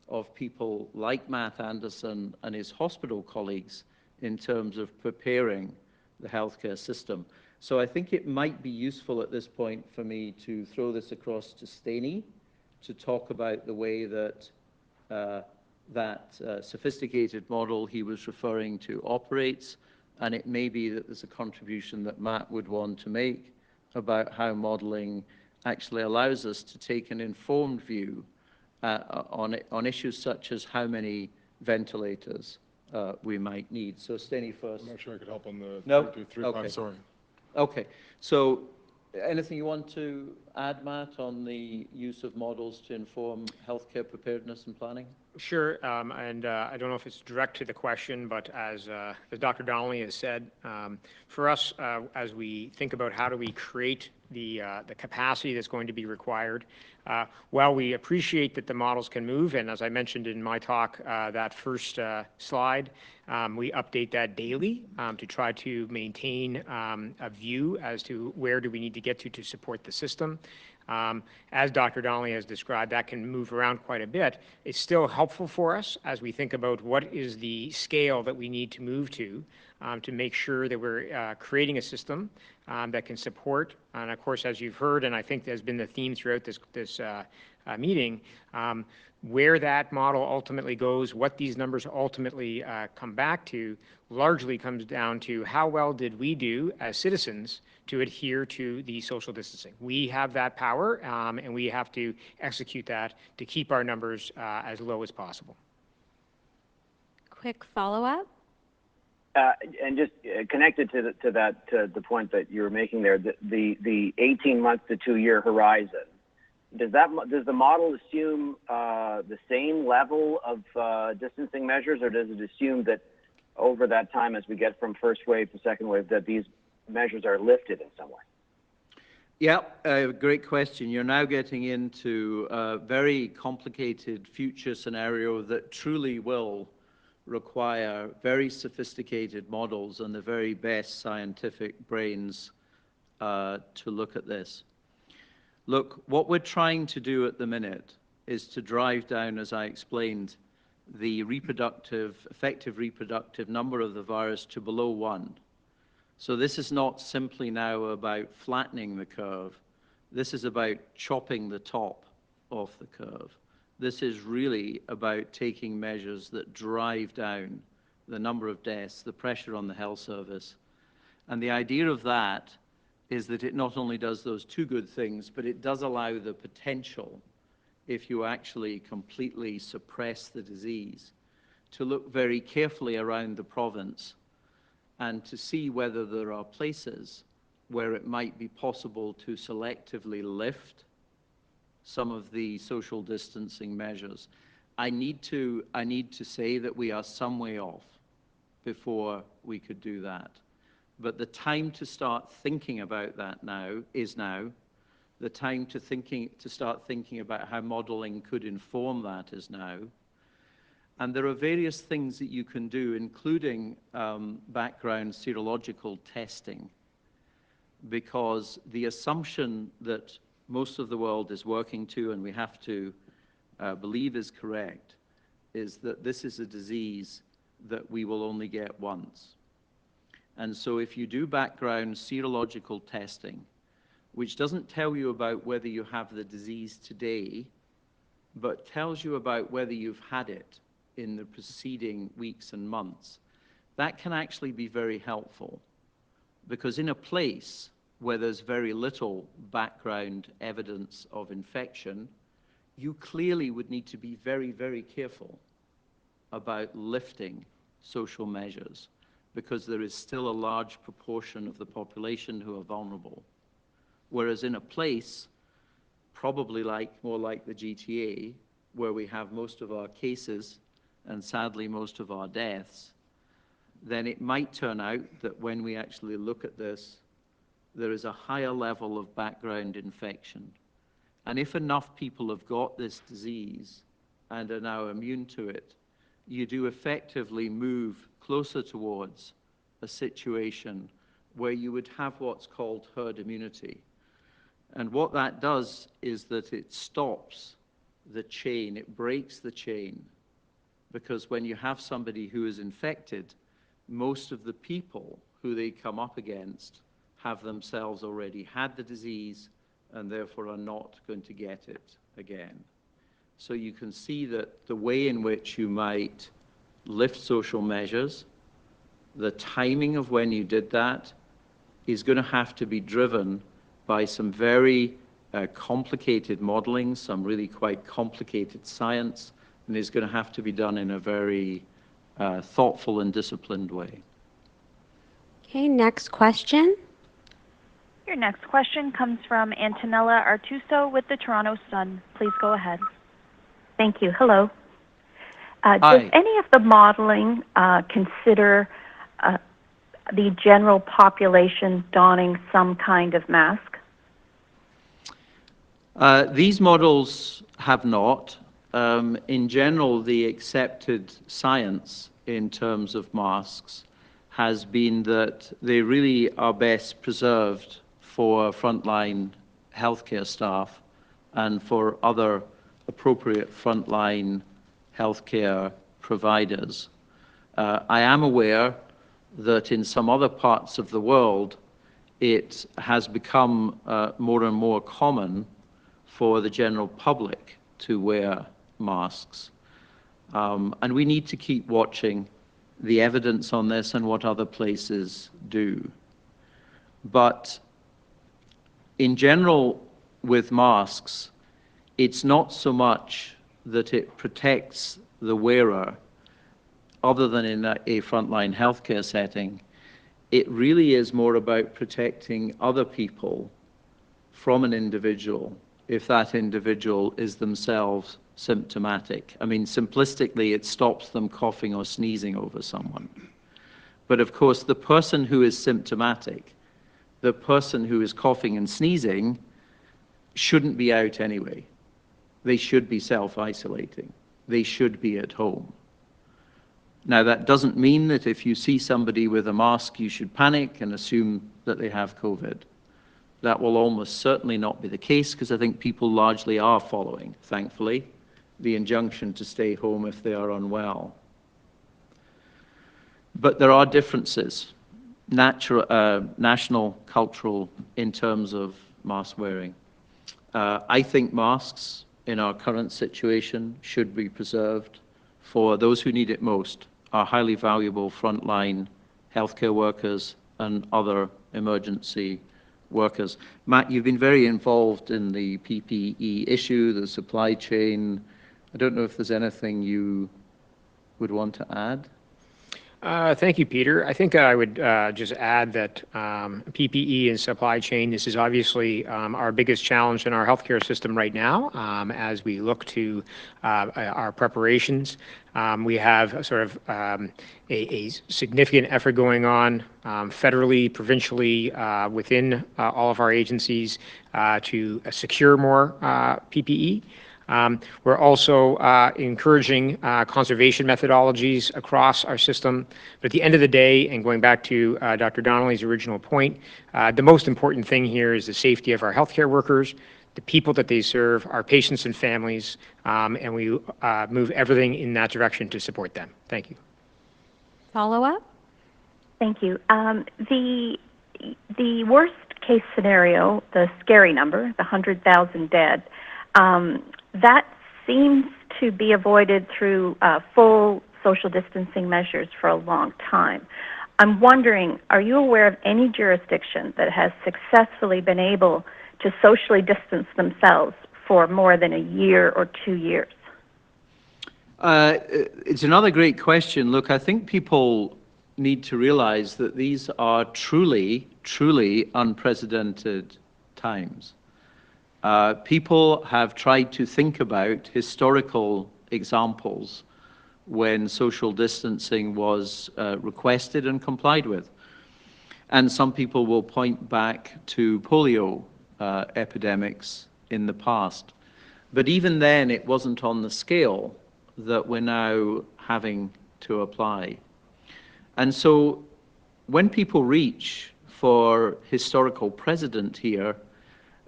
of people like Matt Anderson and his hospital colleagues in terms of preparing the healthcare system. So I think it might be useful at this point for me to throw this across to Staney to talk about the way that sophisticated model he was referring to operates, and it may be that there's a contribution that Matt would want to make about how modeling actually allows us to take an informed view on issues such as how many ventilators we might need. So Staney first. I'm not sure I could help on the No? 3.5, Okay. sorry. Okay, so anything you want to add, Matt, on the use of models to inform healthcare preparedness and planning? Sure, and I don't know if it's direct to the question, but as Dr. Donnelly has said, for us, as we think about how do we create the capacity that's going to be required, while we appreciate that the models can move, and as I mentioned in my talk, that first slide, we update that daily to try to maintain a view as to where do we need to get to support the system. As Dr. Donnelly has described, that can move around quite a bit. It's still helpful for us as we think about what is the scale that we need to move to make sure that we're creating a system that can support. And of course, as you've heard, and I think has been the theme throughout this meeting, where that model ultimately goes, what these numbers ultimately come back to, largely comes down to how well did we do as citizens to adhere to the social distancing. We have that power, and we have to execute that to keep our numbers as low as possible. Quick follow-up. And just connected to the point that you were making there, the 18-month to 2-year horizon, does the model assume the same level of distancing measures, or does it assume that over that time, as we get from first wave to second wave, that these measures are lifted in some way? Yeah, great question. You're now getting into a very complicated future scenario that truly will require very sophisticated models and the very best scientific brains to look at this. Look, what we're trying to do at the minute is to drive down, as I explained, the effective reproductive number of the virus to below 1. So this is not simply now about flattening the curve. This is about chopping the top off the curve. This is really about taking measures that drive down the number of deaths, the pressure on the health service. And the idea of that is that it not only does those two good things, but it does allow the potential, if you actually completely suppress the disease, to look very carefully around the province and to see whether there are places where it might be possible to selectively lift some of the social distancing measures. I need to say that we are some way off before we could do that. But the time to start thinking about that now is now. The time to start thinking about how modeling could inform that is now. And there are various things that you can do, including background serological testing, because the assumption that most of the world is working to, and we have to believe is correct, is that this is a disease that we will only get once. And so if you do background serological testing, which doesn't tell you about whether you have the disease today, but tells you about whether you've had it in the preceding weeks and months, that can actually be very helpful. Because in a place where there's very little background evidence of infection, you clearly would need to be very, very careful about lifting social measures, because there is still a large proportion of the population who are vulnerable. Whereas in a place, probably more like the GTA, where we have most of our cases and sadly most of our deaths, then it might turn out that when we actually look at this, there is a higher level of background infection. And if enough people have got this disease and are now immune to it, you do effectively move closer towards a situation where you would have what's called herd immunity. And what that does is that it stops the chain, it breaks the chain, because when you have somebody who is infected, most of the people who they come up against have themselves already had the disease and therefore are not going to get it again. So you can see that the way in which you might lift social measures, the timing of when you did that is going to have to be driven by some very complicated modeling, some really quite complicated science, and is going to have to be done in a very thoughtful and disciplined way. Okay, next question. Your next question comes from Antonella Artuso with the Toronto Sun. Please go ahead. Thank you. Hello. Hi. Does any of the modeling consider the general population donning some kind of mask? These models have not. In general, the accepted science in terms of masks has been that they really are best preserved for frontline healthcare staff and for other appropriate frontline healthcare providers. I am aware that in some other parts of the world, it has become more and more common for the general public to wear masks. And we need to keep watching the evidence on this and what other places do. But in general, with masks, it's not so much that it protects the wearer, other than in a frontline healthcare setting. It really is more about protecting other people from an individual if that individual is themselves symptomatic. I mean, simplistically, it stops them coughing or sneezing over someone. But of course, the person who is symptomatic, the person who is coughing and sneezing, shouldn't be out anyway. They should be self-isolating. They should be at home. Now, that doesn't mean that if you see somebody with a mask, you should panic and assume that they have COVID. That will almost certainly not be the case, because I think people largely are following, thankfully, the injunction to stay home if they are unwell. But there are differences, national, cultural, in terms of mask wearing. I think masks in our current situation should be preserved for those who need it most, our highly valuable frontline healthcare workers and other emergency workers. Matt, you've been very involved in the PPE issue, the supply chain. I don't know if there's anything you would want to add. Thank you, Peter. I think I would just add that PPE and supply chain, this is obviously our biggest challenge in our healthcare system right now as we look to our preparations. We have sort of a significant effort going on federally, provincially, within all of our agencies to secure more PPE. We're also encouraging conservation methodologies across our system. But at the end of the day, and going back to Dr. Donnelly's original point, the most important thing here is the safety of our healthcare workers, the people that they serve, our patients and families, and we move everything in that direction to support them. Thank you. Follow-up? Thank you. The worst case scenario, the scary number, the 100,000 dead, that seems to be avoided through full social distancing measures for a long time. I'm wondering, are you aware of any jurisdiction that has successfully been able to socially distance themselves for more than a year or 2 years? It's another great question. Look, I think people need to realize that these are truly, truly unprecedented times. People have tried to think about historical examples when social distancing was requested and complied with. And some people will point back to polio epidemics in the past. But even then, it wasn't on the scale that we're now having to apply. And so when people reach for historical precedent here,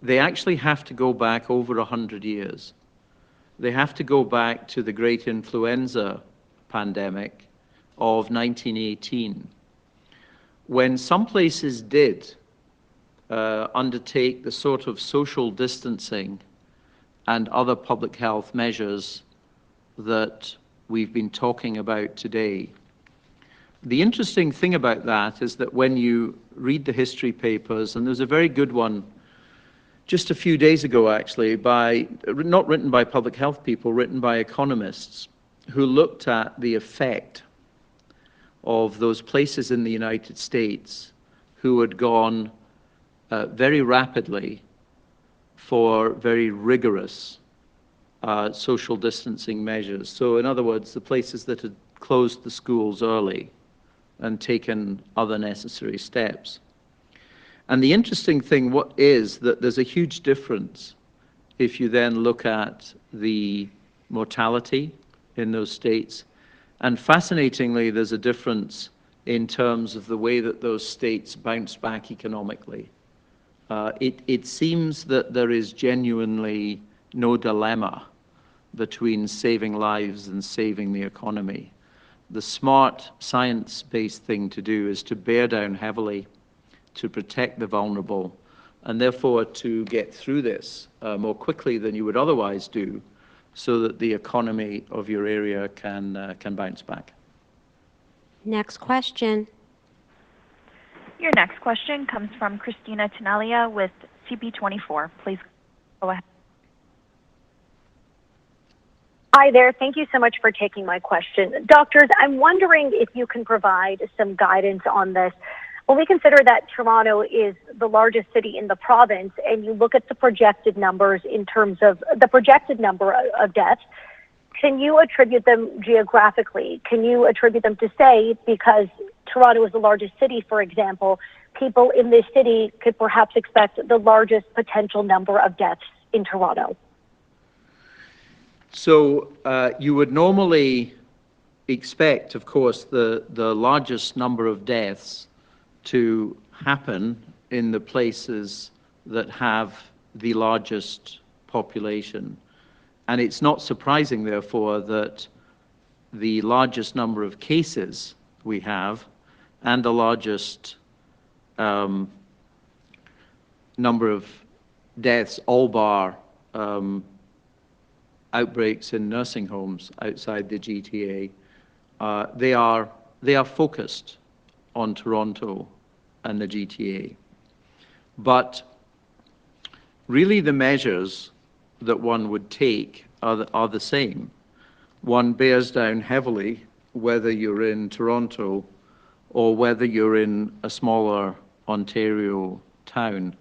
they actually have to go back over 100 years. They have to go back to the great influenza pandemic of 1918, when some places did undertake the sort of social distancing and other public health measures that we've been talking about today. The interesting thing about that is that when you read the history papers, and there's a very good one just a few days ago, actually, not written by public health people, written by economists, who looked at the effect of those places in the United States who had gone very rapidly for very rigorous social distancing measures. So in other words, the places that had closed the schools early and taken other necessary steps. And the interesting thing is that there's a huge difference if you then look at the mortality in those states. And fascinatingly, there's a difference in terms of the way that those states bounce back economically. It seems that there is genuinely no dilemma between saving lives and saving the economy. The smart, science-based thing to do is to bear down heavily, to protect the vulnerable, and therefore to get through this more quickly than you would otherwise do, so that the economy of your area can bounce back. Next question. Your next question comes from Christina Tinalia with CP24. Please go ahead. Hi there. Thank you so much for taking my question. Doctors, I'm wondering if you can provide some guidance on this. When we consider that Toronto is the largest city in the province, and you look at the projected numbers in terms of the projected number of deaths, can you attribute them geographically? Can you attribute them to, say, because Toronto is the largest city, for example, people in this city could perhaps expect the largest potential number of deaths in Toronto? So you would normally expect, of course, the largest number of deaths to happen in the places that have the largest population. And it's not surprising, therefore, that the largest number of cases we have and the largest number of deaths, all bar outbreaks in nursing homes outside the GTA, they are focused on Toronto and the GTA. But really the measures that one would take are the same. One bears down heavily whether you're in Toronto or whether you're in a smaller Ontario town.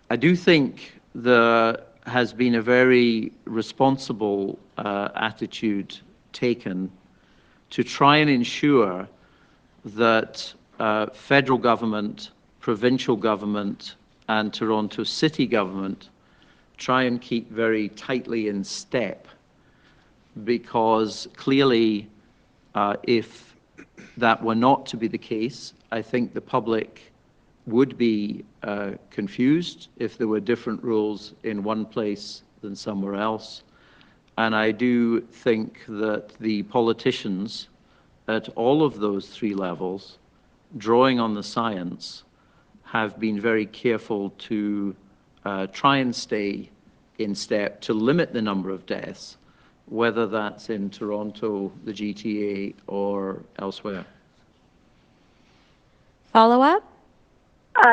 I do think there has been a very responsible attitude taken to try and ensure that federal government, provincial government, and Toronto city government try and keep very tightly in step, because clearly if that were not to be the case, I think the public would be confused if there were different rules in one place than somewhere else. And I do think that the politicians at all of those three levels, drawing on the science, have been very careful to try and stay in step to limit the number of deaths, whether that's in Toronto, the GTA, or elsewhere. Follow-up?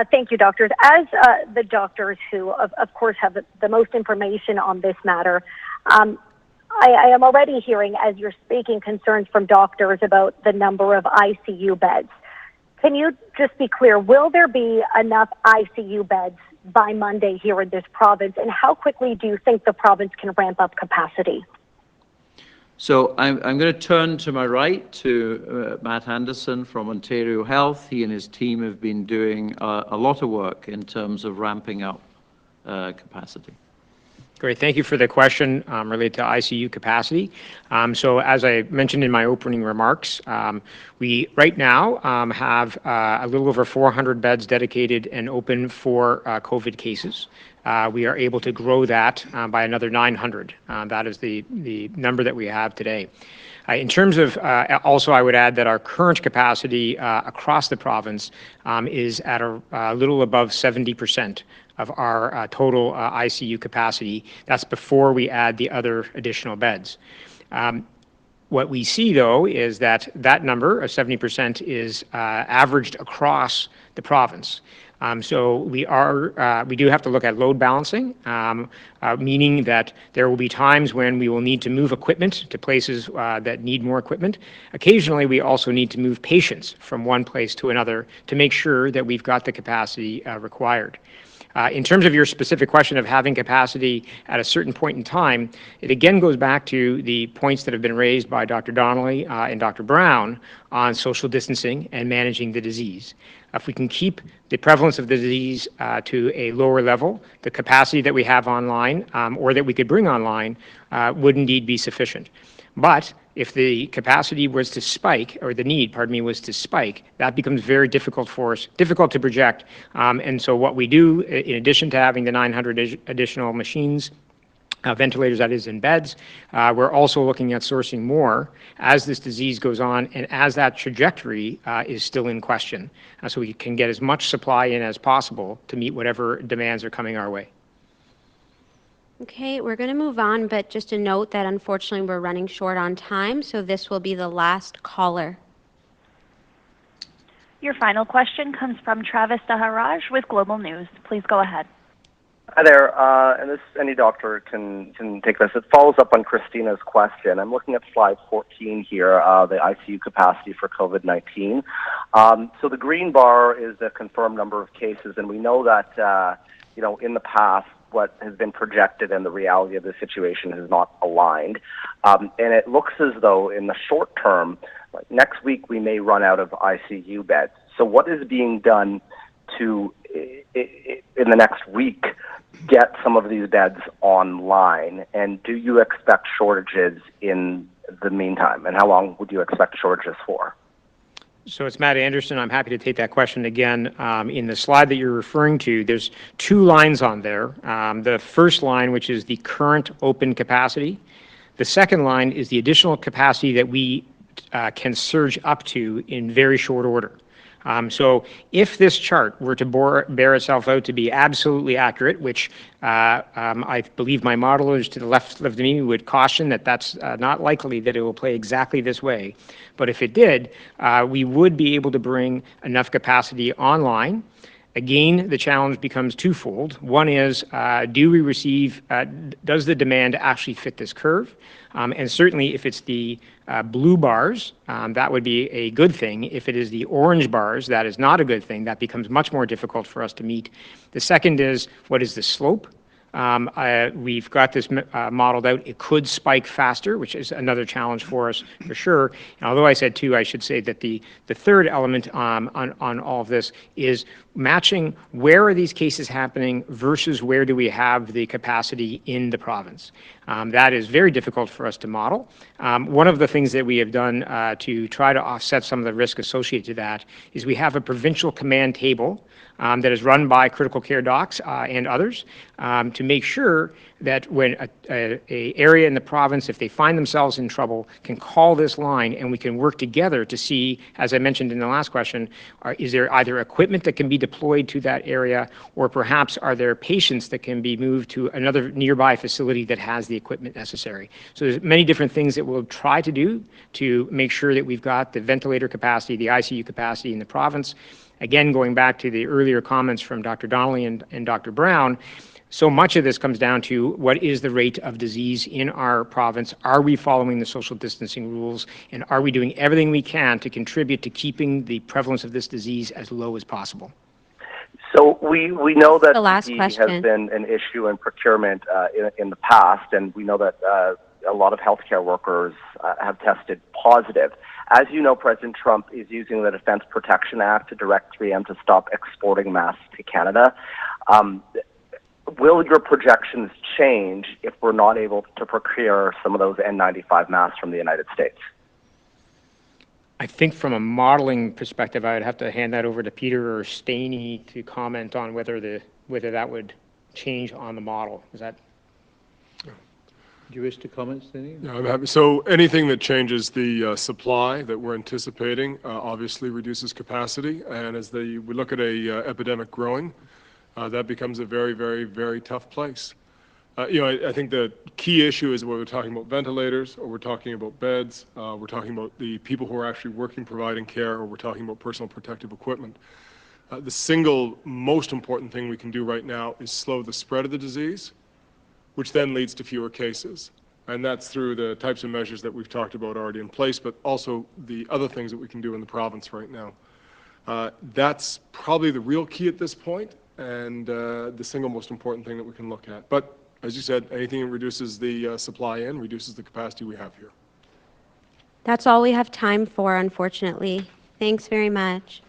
Thank you, doctors. As the doctors who, of course, have the most information on this matter, I am already hearing, as you're speaking, concerns from doctors about the number of ICU beds. Can you just be clear, will there be enough ICU beds by Monday here in this province, and how quickly do you think the province can ramp up capacity? So I'm going to turn to my right to Matt Anderson from Ontario Health. He and his team have been doing a lot of work in terms of ramping up capacity. Great. Thank you for the question related to ICU capacity. So as I mentioned in my opening remarks, we right now have a little over 400 beds dedicated and open for COVID cases. We are able to grow that by another 900. That is the number that we have today. In terms of, also I would add that our current capacity across the province is at a little above 70% of our total ICU capacity. That's before we add the other additional beds. What we see, though, is that that number of 70% is averaged across the province. So we do have to look at load balancing, meaning that there will be times when we will need to move equipment to places that need more equipment. Occasionally, we also need to move patients from one place to another to make sure that we've got the capacity required. In terms of your specific question of having capacity at a certain point in time, it again goes back to the points that have been raised by Dr. Donnelly and Dr. Brown on social distancing and managing the disease. If we can keep the prevalence of the disease to a lower level, the capacity that we have online or that we could bring online would indeed be sufficient. But if the capacity was to spike, or the need, pardon me, was to spike, that becomes very difficult for us, difficult to project. And so what we do, in addition to having the 900 additional machines, ventilators, that is, in beds, we're also looking at sourcing more as this disease goes on and as that trajectory is still in question, so we can get as much supply in as possible to meet whatever demands are coming our way. Okay, we're going to move on, but just a note that unfortunately we're running short on time, so this will be the last caller. Your final question comes from Travis Daharaj with Global News. Please go ahead. Hi there, and this any doctor can take this. It follows up on Christina's question. I'm looking at slide 14 here, the ICU capacity for COVID-19. So the green bar is the confirmed number of cases, and we know that in the past, what has been projected and the reality of the situation is not aligned. And it looks as though in the short term, like next week, we may run out of ICU beds. So what is being done to, in the next week, get some of these beds online? And do you expect shortages in the meantime? And how long would you expect shortages for? So it's Matt Anderson. I'm happy to take that question again. In the slide that you're referring to, there's two lines on there. The first line, which is the current open capacity. The second line is the additional capacity that we can surge up to in very short order. So if this chart were to bear itself out to be absolutely accurate, which I believe my modelers to the left of me would caution that that's not likely that it will play exactly this way. But if it did, we would be able to bring enough capacity online. Again, the challenge becomes twofold. One is, does the demand actually fit this curve? And certainly if it's the blue bars, that would be a good thing. If it is the orange bars, that is not a good thing. That becomes much more difficult for us to meet. The second is, what is the slope? We've got this modeled out. It could spike faster, which is another challenge for us for sure. And although I said two, I should say that the third element on all of this is matching where are these cases happening versus where do we have the capacity in the province. That is very difficult for us to model. One of the things that we have done to try to offset some of the risk associated to that is we have a provincial command table that is run by critical care docs and others to make sure that when a area in the province, if they find themselves in trouble, can call this line and we can work together to see, as I mentioned in the last question, is there either equipment that can be deployed to that area, or perhaps are there patients that can be moved to another nearby facility that has the equipment necessary. So there's many different things that we'll try to do to make sure that we've got the ventilator capacity, the ICU capacity in the province. Again, going back to the earlier comments from Dr. Donnelly and Dr. Brown, so much of this comes down to what is the rate of disease in our province? Are we following the social distancing rules? And are we doing everything we can to contribute to keeping the prevalence of this disease as low as possible? So we know that PPE has been an issue in procurement in the past, and we know that a lot of healthcare workers have tested positive. As you know, President Trump is using the Defense Protection Act to direct 3M to stop exporting masks to Canada. Will your projections change if we're not able to procure some of those N95 masks from the United States? I think from a modeling perspective, I would have to hand that over to Peter or Staney to comment on whether that would change on the model. Is that? Do you wish to comment, Staney? Yeah, I'm happy. So anything that changes the supply that we're anticipating obviously reduces capacity, and as we look at a epidemic growing, that becomes a very, very, very tough place. I think the key issue is whether we're talking about ventilators, or we're talking about beds, we're talking about the people who are actually working, providing care, or we're talking about personal protective equipment. The single most important thing we can do right now is slow the spread of the disease, which then leads to fewer cases. And that's through the types of measures that we've talked about already in place, but also the other things that we can do in the province right now. That's probably the real key at this point, and the single most important thing that we can look at. But as you said, anything that reduces the supply in reduces the capacity we have here. That's all we have time for, unfortunately. Thanks very much.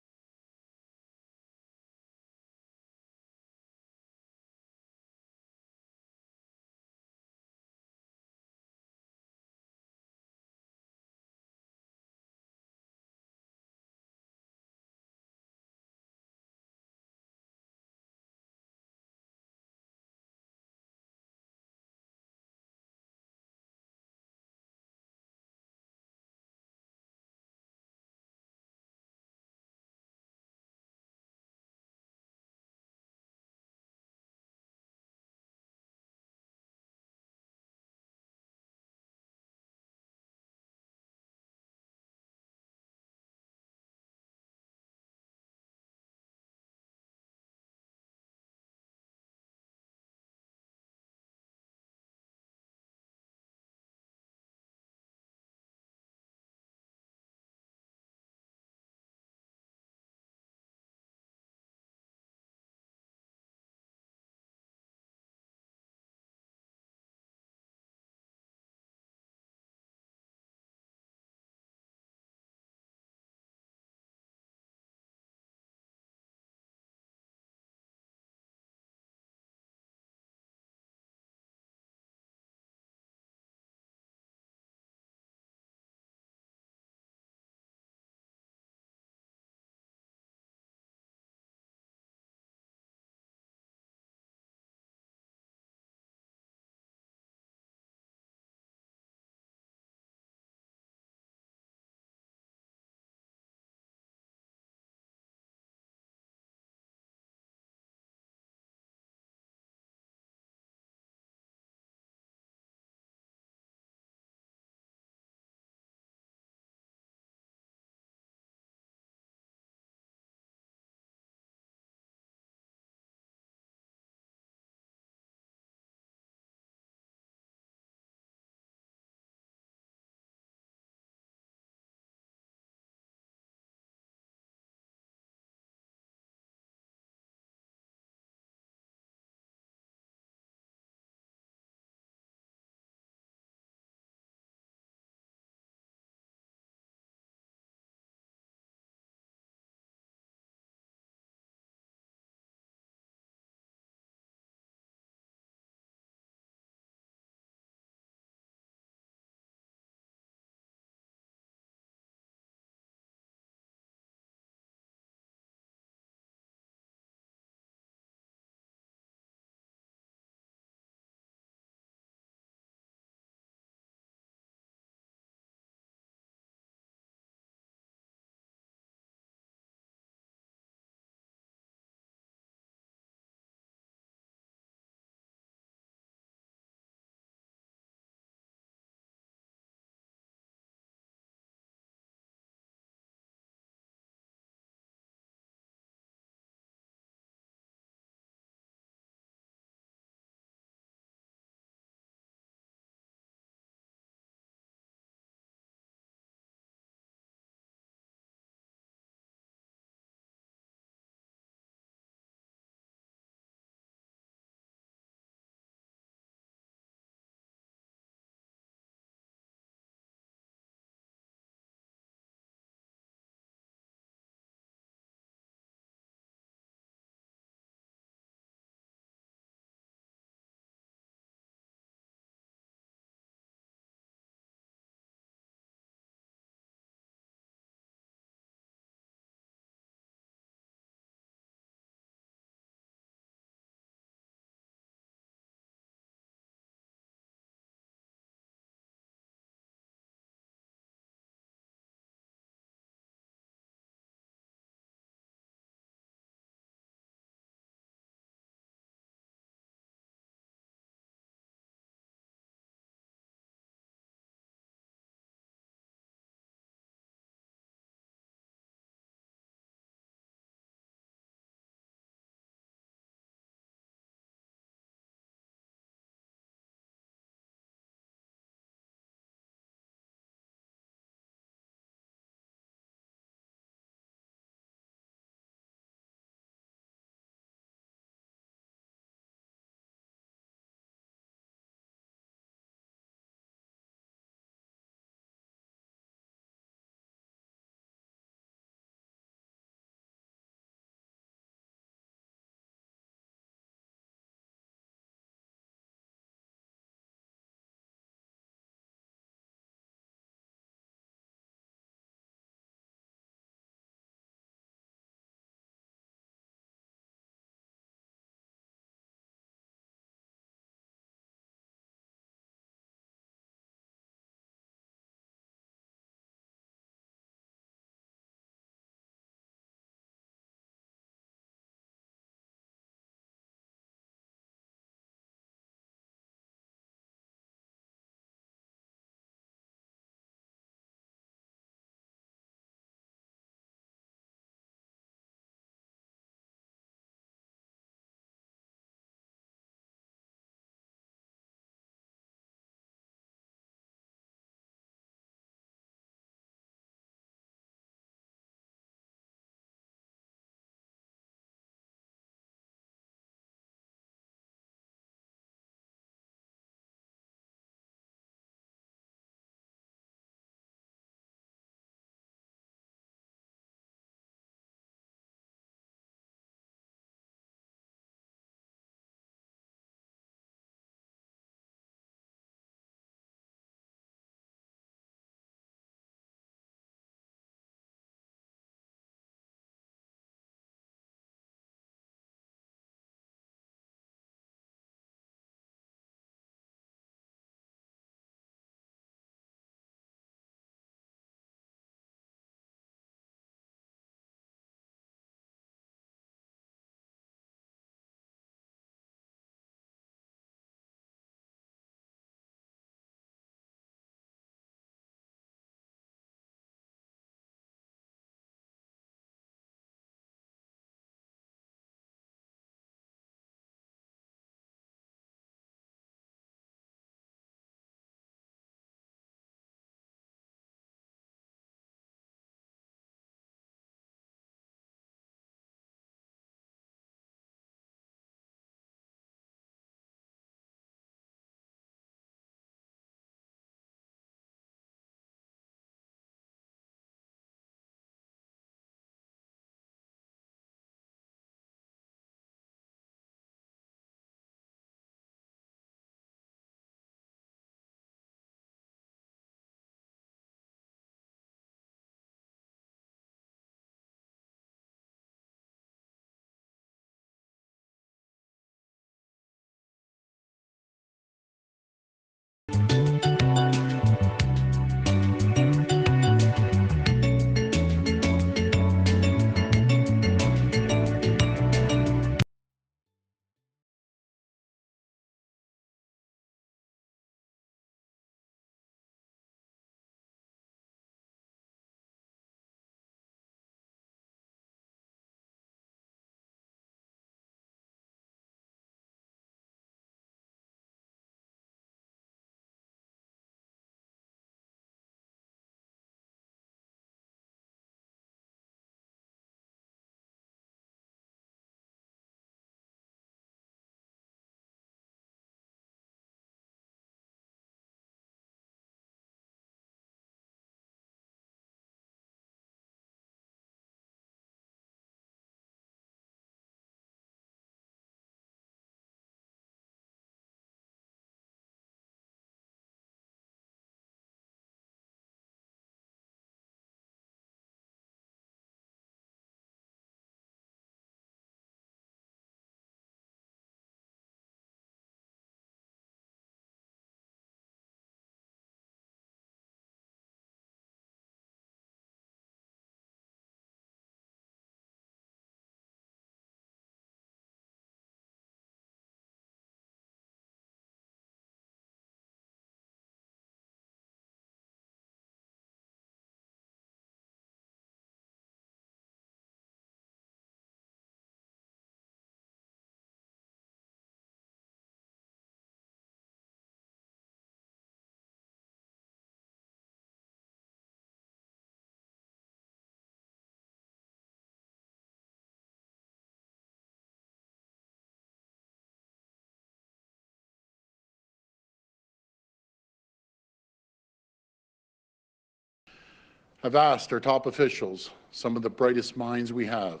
I've asked our top officials, some of the brightest minds we have,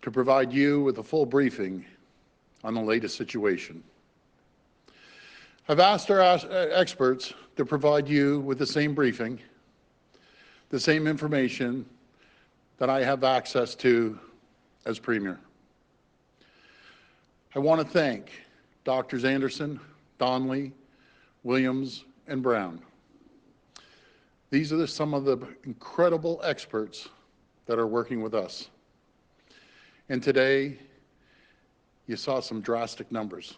to provide you with a full briefing on the latest situation. I've asked our experts to provide you with the same briefing, the same information that I have access to as Premier. I want to thank Drs. Anderson, Donnelly, Williams, and Brown. These are some of the incredible experts that are working with us. And today, you saw some drastic numbers.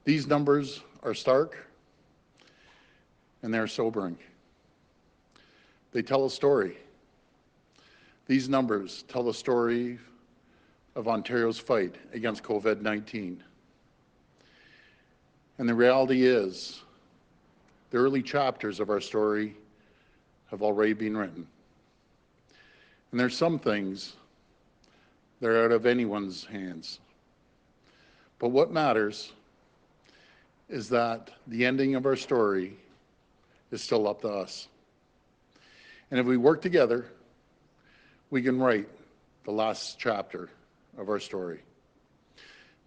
These numbers are stark and they're sobering. They tell a story. These numbers tell the story of Ontario's fight against COVID-19. And the reality is, the early chapters of our story have already been written. And there's some things that are out of anyone's hands. But what matters is that the ending of our story is still up to us. And if we work together, we can write the last chapter of our story.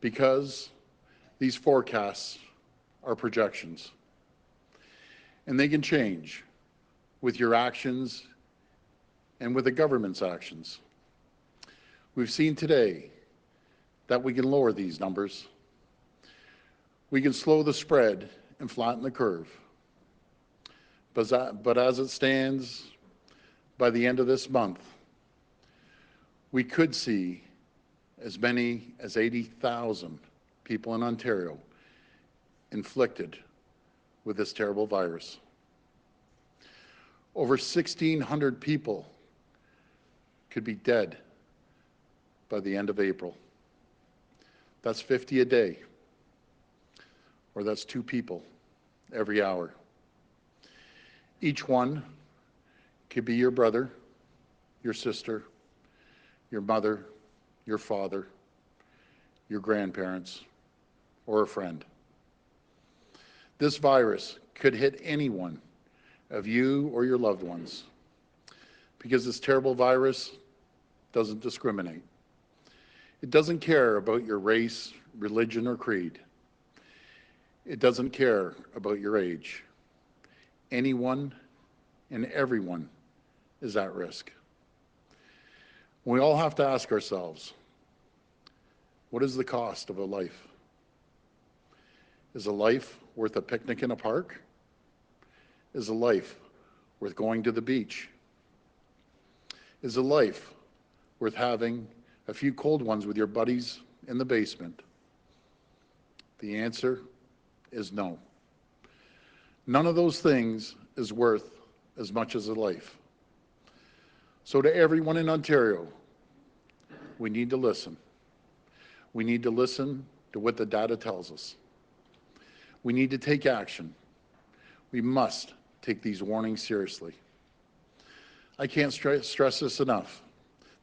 Because these forecasts are projections. And they can change with your actions and with the government's actions. We've seen today that we can lower these numbers. We can slow the spread and flatten the curve. But as it stands, by the end of this month, we could see as many as 80,000 people in Ontario inflicted with this terrible virus. Over 1,600 people could be dead by the end of April. That's 50 a day, or that's 2 people every hour. Each one could be your brother, your sister, your mother, your father, your grandparents, or a friend. This virus could hit any one of you or your loved ones, because this terrible virus doesn't discriminate. It doesn't care about your race, religion, or creed. It doesn't care about your age. Anyone and everyone is at risk. We all have to ask ourselves, what is the cost of a life? Is a life worth a picnic in a park? Is a life worth going to the beach? Is a life worth having a few cold ones with your buddies in the basement? The answer is no. None of those things is worth as much as a life. So to everyone in Ontario, we need to listen. We need to listen to what the data tells us. We need to take action. We must take these warnings seriously. I can't stress this enough.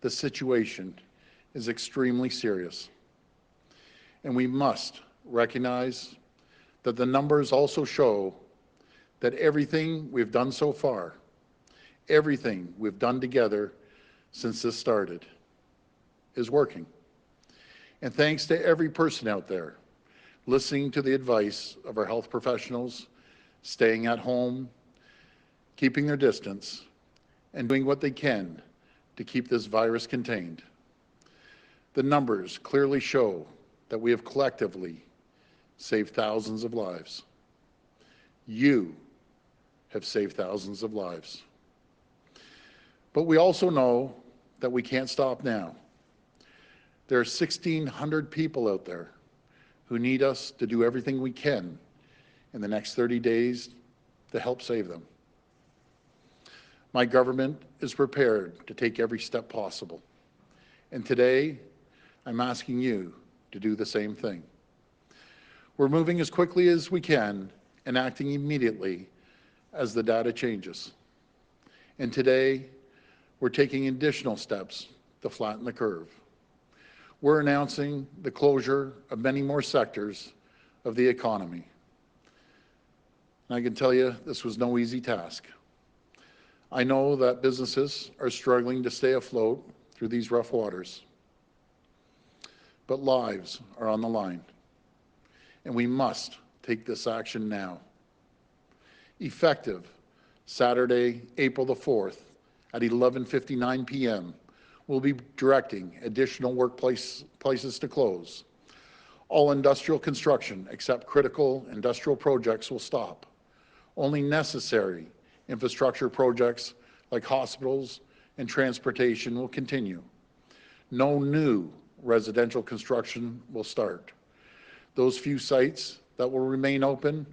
The situation is extremely serious. And we must recognize that the numbers also show that everything we've done so far, everything we've done together since this started, is working. And thanks to every person out there listening to the advice of our health professionals, staying at home, keeping their distance, and doing what they can to keep this virus contained. The numbers clearly show that we have collectively saved thousands of lives. You have saved thousands of lives. But we also know that we can't stop now. There are 1,600 people out there who need us to do everything we can in the next 30 days to help save them. My government is prepared to take every step possible. And today, I'm asking you to do the same thing. We're moving as quickly as we can and acting immediately as the data changes. And today, we're taking additional steps to flatten the curve. We're announcing the closure of many more sectors of the economy. And I can tell you, this was no easy task. I know that businesses are struggling to stay afloat through these rough waters, but lives are on the line, and we must take this action now. Effective Saturday, April the 4th at 11:59 p.m., we'll be directing additional workplaces to close. All industrial construction except critical industrial projects will stop. Only necessary infrastructure projects like hospitals and transportation will continue. No new residential construction will start. Those few sites that will remain open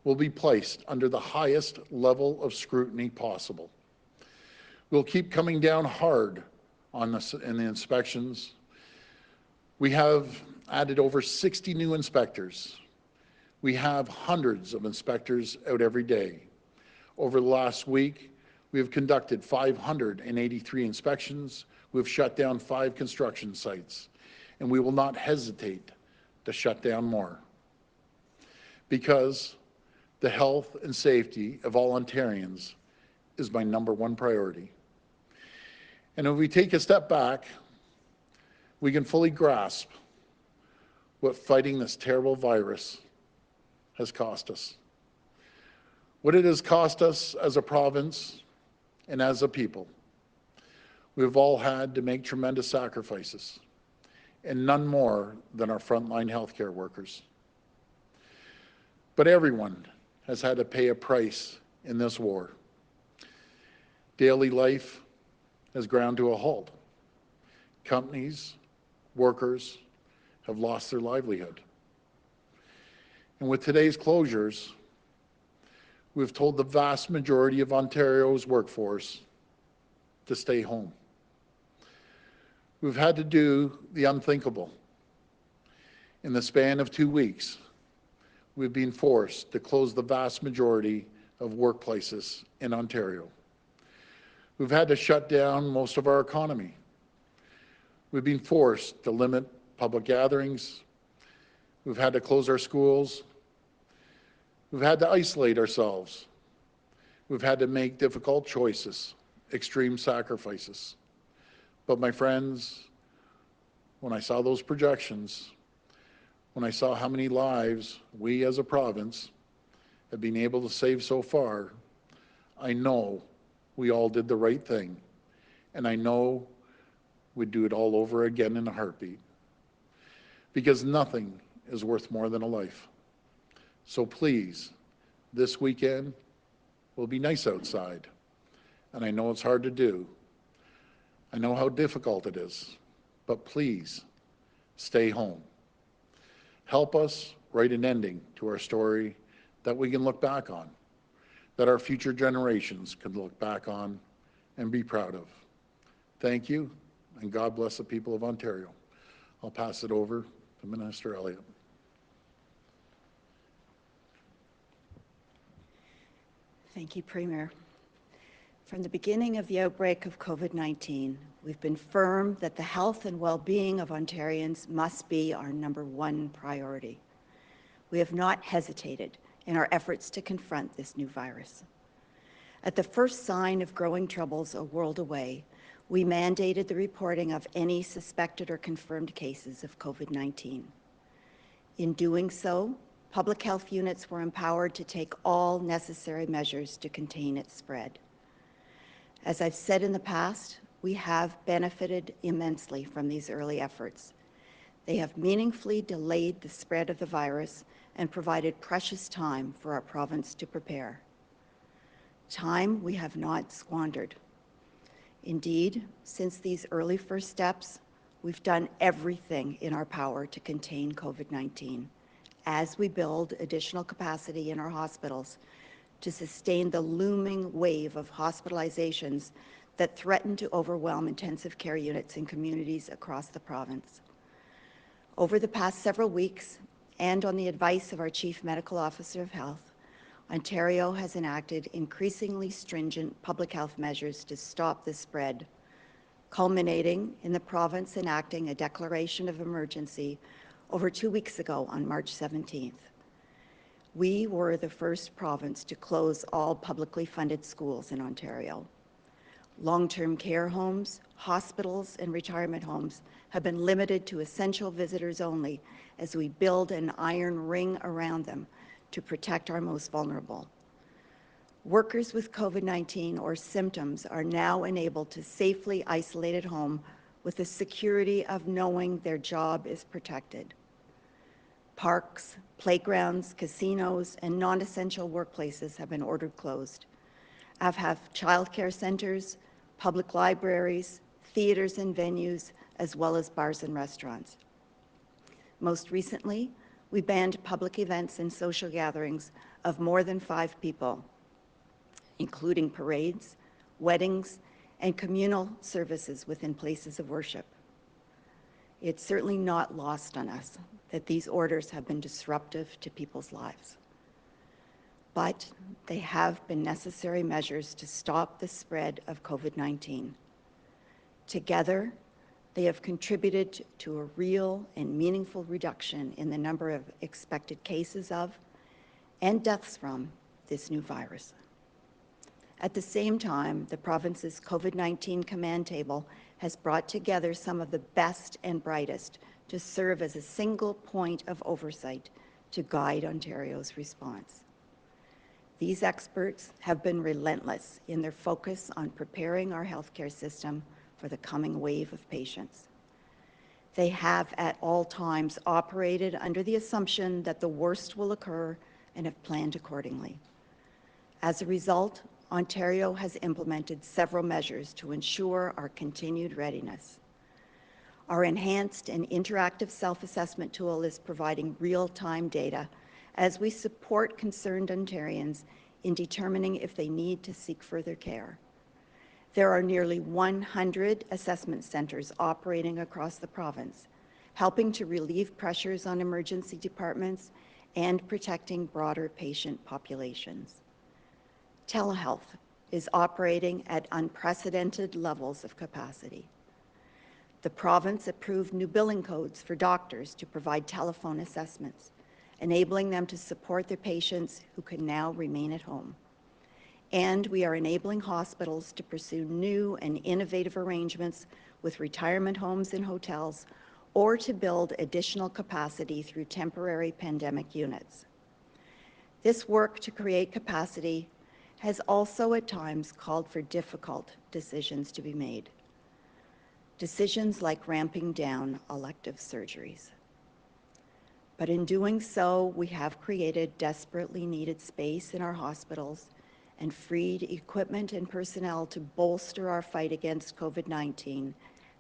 will be placed under the highest level of scrutiny possible. We'll keep coming down hard on in the inspections. We have added over 60 new inspectors. We have hundreds of inspectors out every day. Over the last week, we have conducted 583 inspections. We've shut down 5 construction sites, and we will not hesitate to shut down more, because the health and safety of all Ontarians is my #1 priority. And if we take a step back, we can fully grasp what fighting this terrible virus has cost us. What it has cost us as a province and as a people. We've all had to make tremendous sacrifices, and none more than our frontline healthcare workers. But everyone has had to pay a price in this war. Daily life has ground to a halt. Companies, workers have lost their livelihood. And with today's closures, we've told the vast majority of Ontario's workforce to stay home. We've had to do the unthinkable. In the span of 2 weeks, we've been forced to close the vast majority of workplaces in Ontario. We've had to shut down most of our economy. We've been forced to limit public gatherings. We've had to close our schools. We've had to isolate ourselves. We've had to make difficult choices, extreme sacrifices. But my friends, when I saw those projections, when I saw how many lives we as a province have been able to save so far, I know we all did the right thing, and I know we'd do it all over again in a heartbeat, because nothing is worth more than a life. So please, this weekend will be nice outside, and I know it's hard to do. I know how difficult it is, but please stay home. Help us write an ending to our story that we can look back on, that our future generations can look back on and be proud of. Thank you, and God bless the people of Ontario. I'll pass it over to Minister Elliott. Thank you, Premier. From the beginning of the outbreak of COVID-19, we've been firm that the health and well-being of Ontarians must be our #1 priority. We have not hesitated in our efforts to confront this new virus. At the first sign of growing troubles a world away, we mandated the reporting of any suspected or confirmed cases of COVID-19. In doing so, public health units were empowered to take all necessary measures to contain its spread. As I've said in the past, we have benefited immensely from these early efforts. They have meaningfully delayed the spread of the virus and provided precious time for our province to prepare. Time we have not squandered. Indeed, since these early first steps, we've done everything in our power to contain COVID-19 as we build additional capacity in our hospitals to sustain the looming wave of hospitalizations that threaten to overwhelm intensive care units in communities across the province. Over the past several weeks, and on the advice of our Chief Medical Officer of Health, Ontario has enacted increasingly stringent public health measures to stop the spread, culminating in the province enacting a declaration of emergency over 2 weeks ago on March 17th. We were the first province to close all publicly funded schools in Ontario. Long-term care homes, hospitals, and retirement homes have been limited to essential visitors only as we build an iron ring around them to protect our most vulnerable. Workers with COVID-19 or symptoms are now enabled to safely isolate at home with the security of knowing their job is protected. Parks, playgrounds, casinos, and non-essential workplaces have been ordered closed. I've had childcare centers, public libraries, theaters and venues, as well as bars and restaurants. Most recently, we banned public events and social gatherings of more than 5 people, including parades, weddings, and communal services within places of worship. It's certainly not lost on us that these orders have been disruptive to people's lives. But they have been necessary measures to stop the spread of COVID-19. Together, they have contributed to a real and meaningful reduction in the number of expected cases of and deaths from this new virus. At the same time, the province's COVID-19 command table has brought together some of the best and brightest to serve as a single point of oversight to guide Ontario's response. These experts have been relentless in their focus on preparing our healthcare system for the coming wave of patients. They have at all times operated under the assumption that the worst will occur and have planned accordingly. As a result, Ontario has implemented several measures to ensure our continued readiness. Our enhanced and interactive self-assessment tool is providing real-time data as we support concerned Ontarians in determining if they need to seek further care. There are nearly 100 assessment centres operating across the province, helping to relieve pressures on emergency departments and protecting broader patient populations. Telehealth is operating at unprecedented levels of capacity. The province approved new billing codes for doctors to provide telephone assessments, enabling them to support their patients who can now remain at home. And we are enabling hospitals to pursue new and innovative arrangements with retirement homes and hotels, or to build additional capacity through temporary pandemic units. This work to create capacity has also at times called for difficult decisions to be made. Decisions like ramping down elective surgeries. But in doing so, we have created desperately needed space in our hospitals and freed equipment and personnel to bolster our fight against COVID-19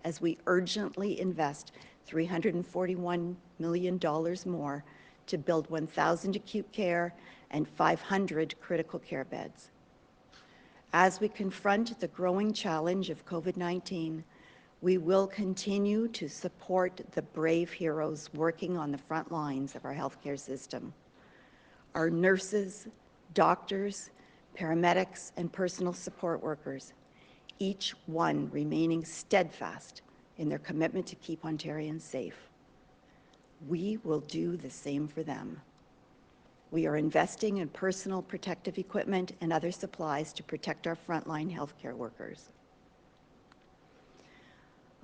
as we urgently invest $341 million more to build 1,000 acute care and 500 critical care beds. As we confront the growing challenge of COVID-19, we will continue to support the brave heroes working on the front lines of our healthcare system. Our nurses, doctors, paramedics, and personal support workers, each one remaining steadfast in their commitment to keep Ontarians safe. We will do the same for them. We are investing in personal protective equipment and other supplies to protect our frontline healthcare workers.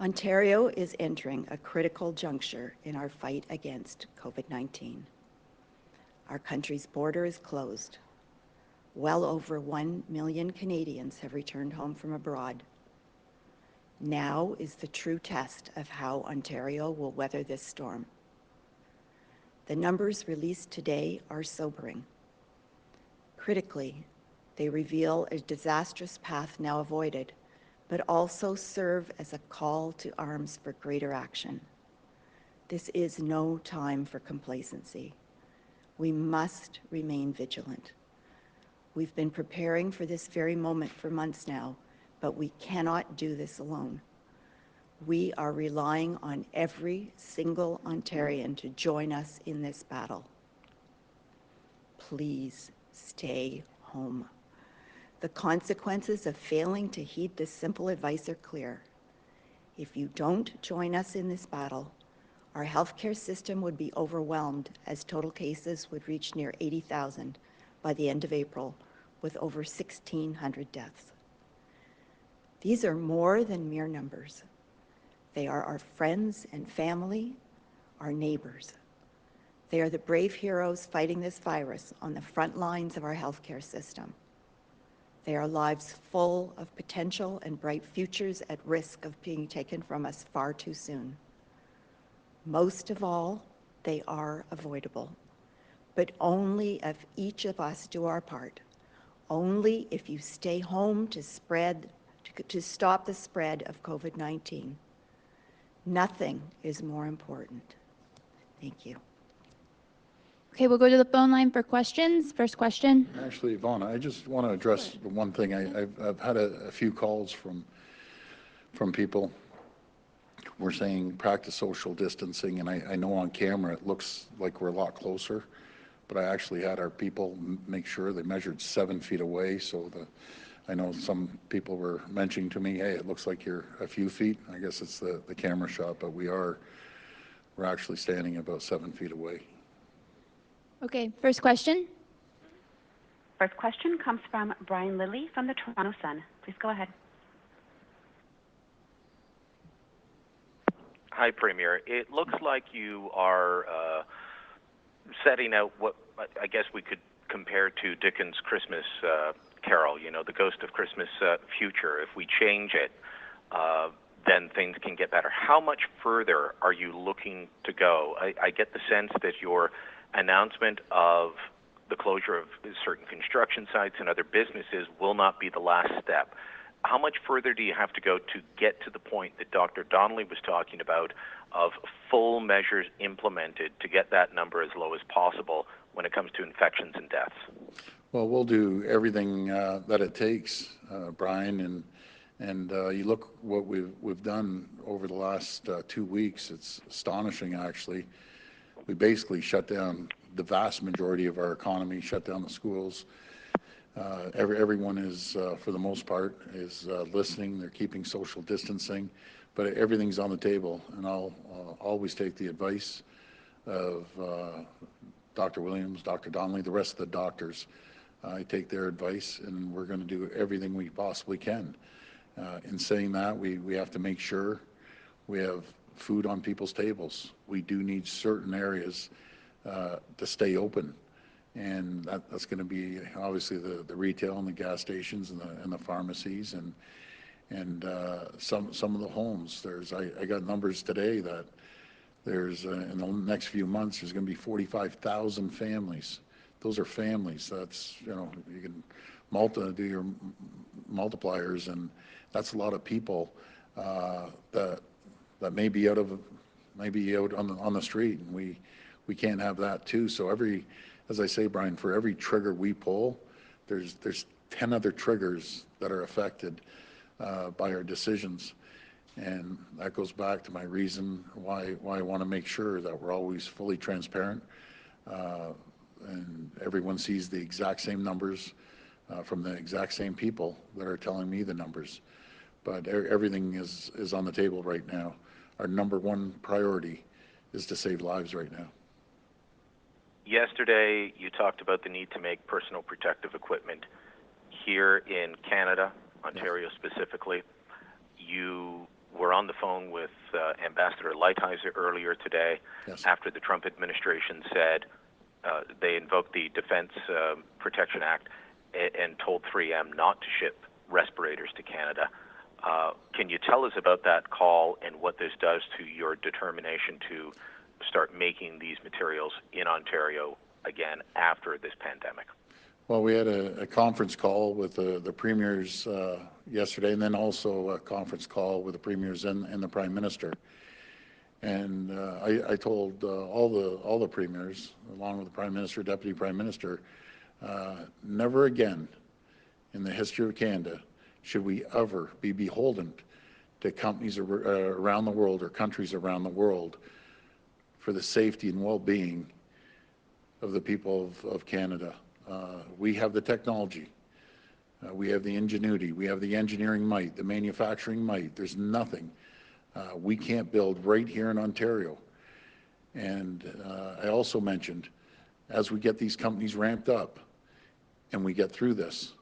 Ontario is entering a critical juncture in our fight against COVID-19. Our country's border is closed. Well over 1 million Canadians have returned home from abroad. Now is the true test of how Ontario will weather this storm. The numbers released today are sobering. Critically, they reveal a disastrous path now avoided, but also serve as a call to arms for greater action. This is no time for complacency. We must remain vigilant. We've been preparing for this very moment for months now, but we cannot do this alone. We are relying on every single Ontarian to join us in this battle. Please stay home. The consequences of failing to heed this simple advice are clear. If you don't join us in this battle, our healthcare system would be overwhelmed as total cases would reach near 80,000 by the end of April, with over 1,600 deaths. These are more than mere numbers. They are our friends and family, our neighbors. They are the brave heroes fighting this virus on the front lines of our healthcare system. They are lives full of potential and bright futures at risk of being taken from us far too soon. Most of all, they are avoidable, but only if each of us do our part. Only if you stay home to stop the spread of COVID-19. Nothing is more important. Thank you. Okay, we'll go to the phone line for questions. First question. Actually, Yvonne, I just want to address one thing. I've had a few calls from people. We're saying practice social distancing, and I know on camera it looks like we're a lot closer, but I actually had our people make sure they measured 7 feet away. So I know some people were mentioning to me, hey, it looks like you're a few feet. I guess it's the camera shot, but we're actually standing about 7 feet away. Okay, first question. First question comes from Brian Lilly from the Toronto Sun. Please go ahead. Hi, Premier. It looks like you are setting out what I guess we could compare to Dickens' Christmas Carol, you know, the ghost of Christmas future. If we change it, then things can get better. How much further are you looking to go? I get the sense that your announcement of the closure of certain construction sites and other businesses will not be the last step. How much further do you have to go to get to the point that Dr. Donnelly was talking about of full measures implemented to get that number as low as possible when it comes to infections and deaths? Well, we'll do everything that it takes, Brian, and you look what we've done over the last 2 weeks. It's astonishing, actually. We basically shut down the vast majority of our economy, shut down the schools. Everyone is, for the most part, is listening. They're keeping social distancing, but everything's on the table. And I'll always take the advice of Dr. Williams, Dr. Donnelly, the rest of the doctors. I take their advice, and we're going to do everything we possibly can. In saying that, we have to make sure we have food on people's tables. We do need certain areas to stay open. And that's going to be obviously the retail and the gas stations and the pharmacies and some of the homes. I got numbers today that there's in the next few months there's going to be 45,000 families. Those are families. That's, you know, you can do your multipliers, and that's a lot of people that may be out on the street, and we can't have that too. So as I say, Brian, for every trigger we pull, there's 10 other triggers that are affected by our decisions. And that goes back to my reason why I want to make sure that we're always fully transparent and everyone sees the exact same numbers from the exact same people that are telling me the numbers. But everything is on the table right now. Our number one priority is to save lives right now. Yesterday, you talked about the need to make personal protective equipment here in Canada, Ontario specifically. You were on the phone with Ambassador Lighthizer earlier today after the Trump administration said they invoked the Defense Protection Act and told 3M not to ship respirators to Canada. Can you tell us about that call and what this does to your determination to start making these materials in Ontario again after this pandemic? Well, we had a conference call with the premiers yesterday, and then also a conference call with the premiers and the Prime Minister. And I told all the premiers, along with the Prime Minister, Deputy Prime Minister, never again in the history of Canada should we ever be beholden to companies around the world or countries around the world for the safety and well-being of the people of Canada. We have the technology, we have the ingenuity, we have the engineering might, the manufacturing might. There's nothing we can't build right here in Ontario. And I also mentioned, as we get these companies ramped up and we get through this,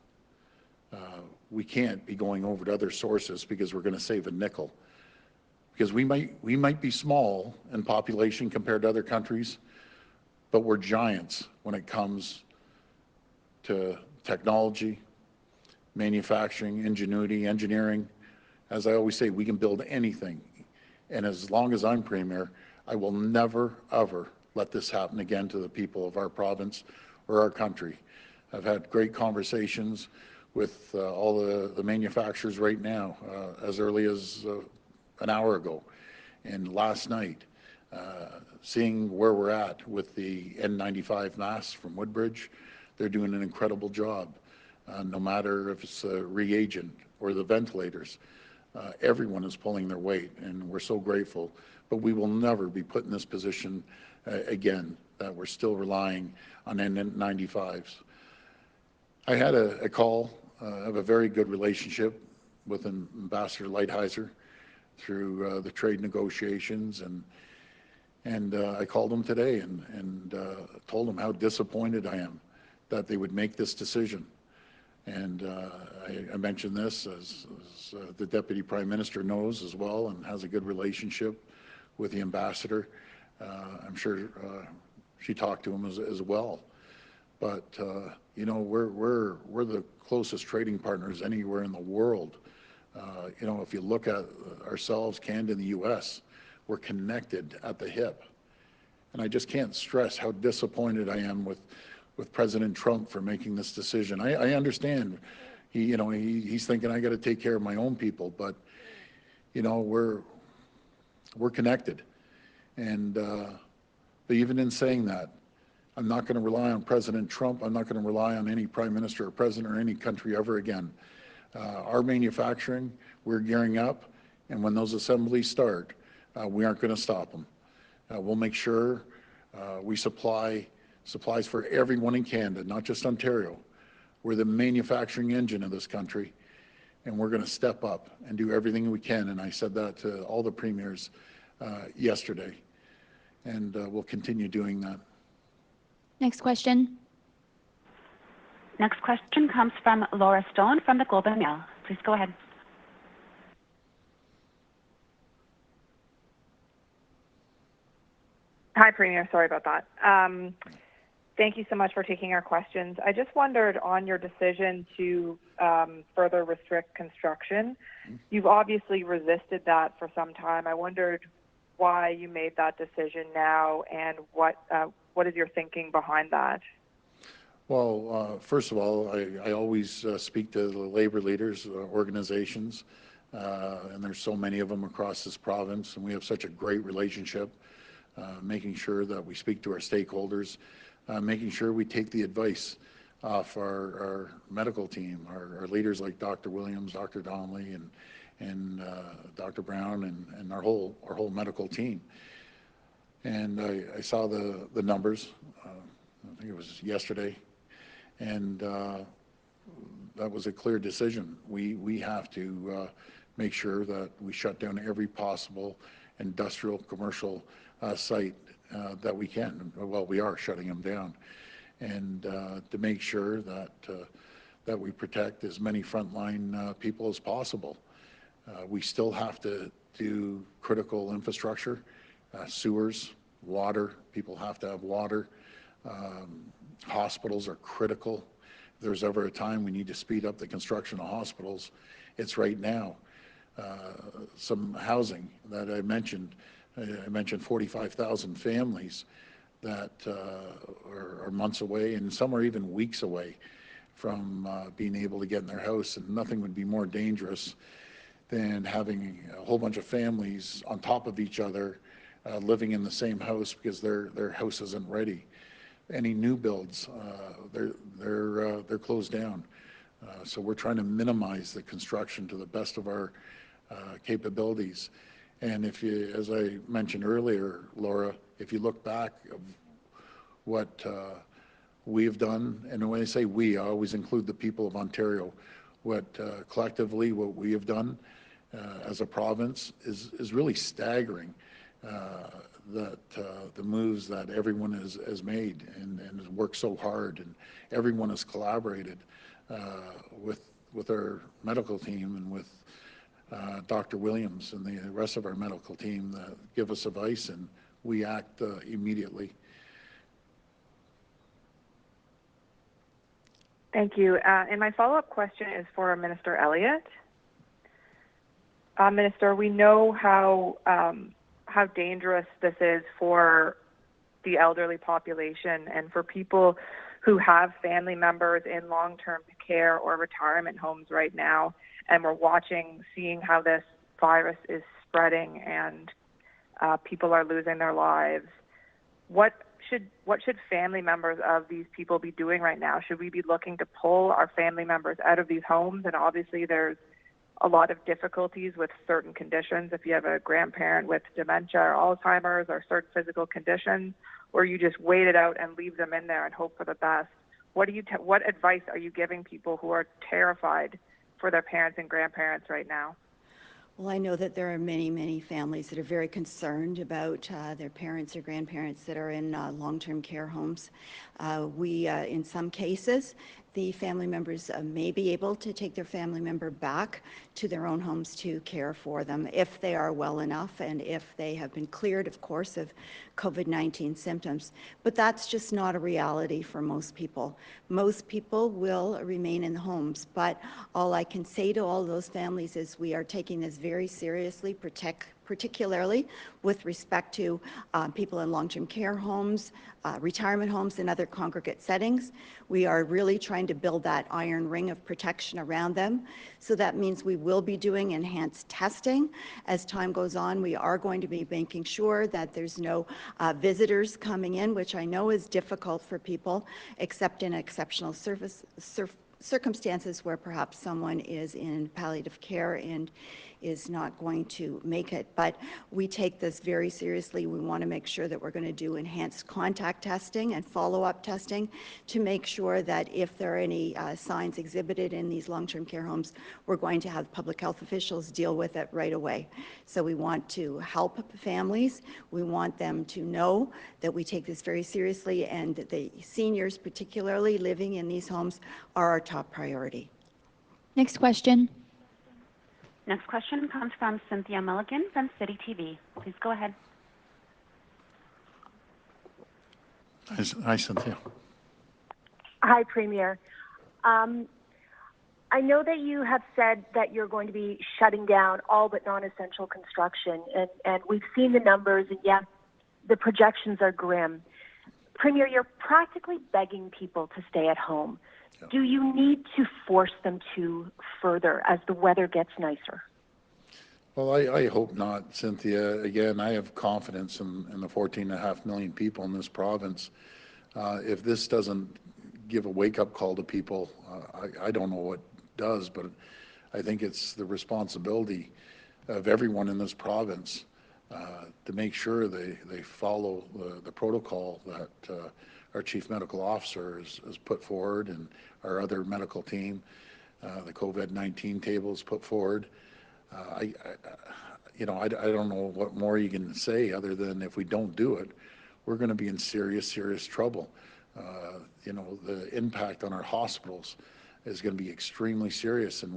we can't be going over to other sources because we're going to save a nickel. Because we might be small in population compared to other countries, but we're giants when it comes to technology, manufacturing, ingenuity, engineering. As I always say, we can build anything. And as long as I'm Premier, I will never, ever let this happen again to the people of our province or our country. I've had great conversations with all the manufacturers right now, as early as an hour ago and last night, seeing where we're at with the N95 masks from Woodbridge. They're doing an incredible job, no matter if it's a reagent or the ventilators. Everyone is pulling their weight, and we're so grateful. But we will never be put in this position again, that we're still relying on N95s. I had a call. I have a very good relationship with Ambassador Lighthizer through the trade negotiations, and I called him today and told him how disappointed I am that they would make this decision. And I mentioned this as the Deputy Prime Minister knows as well, and has a good relationship with the Ambassador. I'm sure she talked to him as well. But you know, we're the closest trading partners anywhere in the world. You know, if you look at ourselves, Canada and the U.S., we're connected at the hip. And I just can't stress how disappointed I am with President Trump for making this decision. I understand, he's thinking I got to take care of my own people, but you know, we're connected. And but even in saying that, I'm not going to rely on President Trump. I'm not going to rely on any Prime Minister or President or any country ever again. Our manufacturing, we're gearing up, and when those assemblies start, we aren't going to stop them. We'll make sure we supply supplies for everyone in Canada, not just Ontario. We're the manufacturing engine of this country, and we're going to step up and do everything we can. And I said that to all the premiers yesterday, and we'll continue doing that. Next question. Next question comes from Laura Stone from the Globe and Mail. Please go ahead. Hi, Premier. Sorry about that. Thank you so much for taking our questions. I just wondered on your decision to further restrict construction. You've obviously resisted that for some time. I wondered why you made that decision now, and what is your thinking behind that? Well, first of all, I always speak to the labor leaders, organizations, and there's so many of them across this province, and we have such a great relationship, making sure that we speak to our stakeholders, making sure we take the advice off our medical team, our leaders like Dr. Williams, Dr. Donnelly, and Dr. Brown, and our whole medical team. And I saw the numbers, I think it was yesterday, and that was a clear decision. We have to make sure that we shut down every possible industrial, commercial site that we can. Well, we are shutting them down, and to make sure that we protect as many frontline people as possible. We still have to do critical infrastructure, sewers, water. People have to have water. Hospitals are critical. If there's ever a time we need to speed up the construction of hospitals, it's right now. Some housing that I mentioned 45,000 families that are months away, and some are even weeks away from being able to get in their house. And nothing would be more dangerous than having a whole bunch of families on top of each other living in the same house because their house isn't ready. Any new builds, they're closed down. So we're trying to minimize the construction to the best of our capabilities. And if you, as I mentioned earlier, Laura, if you look back of what we've done, and when I say we, I always include the people of Ontario, what collectively what we have done as a province is really staggering. That the moves that everyone has made and has worked so hard, and everyone has collaborated with our medical team and with Dr. Williams and the rest of our medical team that give us advice, and we act immediately. Thank you. And my follow-up question is for Minister Elliott. Minister, we know how dangerous this is for the elderly population and for people who have family members in long-term care or retirement homes right now. And we're seeing how this virus is spreading and people are losing their lives. What should family members of these people be doing right now? Should we be looking to pull our family members out of these homes? And obviously there's a lot of difficulties with certain conditions. If you have a grandparent with dementia or Alzheimer's or certain physical conditions, or you just wait it out and leave them in there and hope for the best. What advice are you giving people who are terrified for their parents and grandparents right now? Well, I know that there are many, many families that are very concerned about their parents or grandparents that are in long-term care homes. In some cases, the family members may be able to take their family member back to their own homes to care for them if they are well enough and if they have been cleared, of course, of COVID-19 symptoms. But that's just not a reality for most people. Most people will remain in the homes, but all I can say to all those families is we are taking this very seriously, particularly with respect to people in long-term care homes, retirement homes, and other congregate settings. We are really trying to build that iron ring of protection around them. So that means we will be doing enhanced testing. As time goes on, we are going to be making sure that there's no visitors coming in, which I know is difficult for people, except in exceptional circumstances where perhaps someone is in palliative care and is not going to make it. But we take this very seriously. We want to make sure that we're going to do enhanced contact testing and follow-up testing to make sure that if there are any signs exhibited in these long-term care homes, we're going to have public health officials deal with it right away. So we want to help families. We want them to know that we take this very seriously and that the seniors, particularly living in these homes, are our top priority. Next question. Next question comes from Cynthia Milligan from City TV. Please go ahead. Hi, Cynthia. Hi, Premier. I know that you have said that you're going to be shutting down all but non-essential construction, and we've seen the numbers, and yes, the projections are grim. Premier, you're practically begging people to stay at home. Do you need to force them to further as the weather gets nicer? Well, I hope not, Cynthia. Again, I have confidence in the 14.5 million people in this province. If this doesn't give a wake-up call to people, I don't know what does, but I think it's the responsibility of everyone in this province to make sure they follow the protocol that our Chief Medical Officer has put forward, and our other medical team, the COVID-19 table has put forward. I don't know what more you can say other than if we don't do it, we're going to be in serious trouble. The impact on our hospitals is going to be extremely serious, and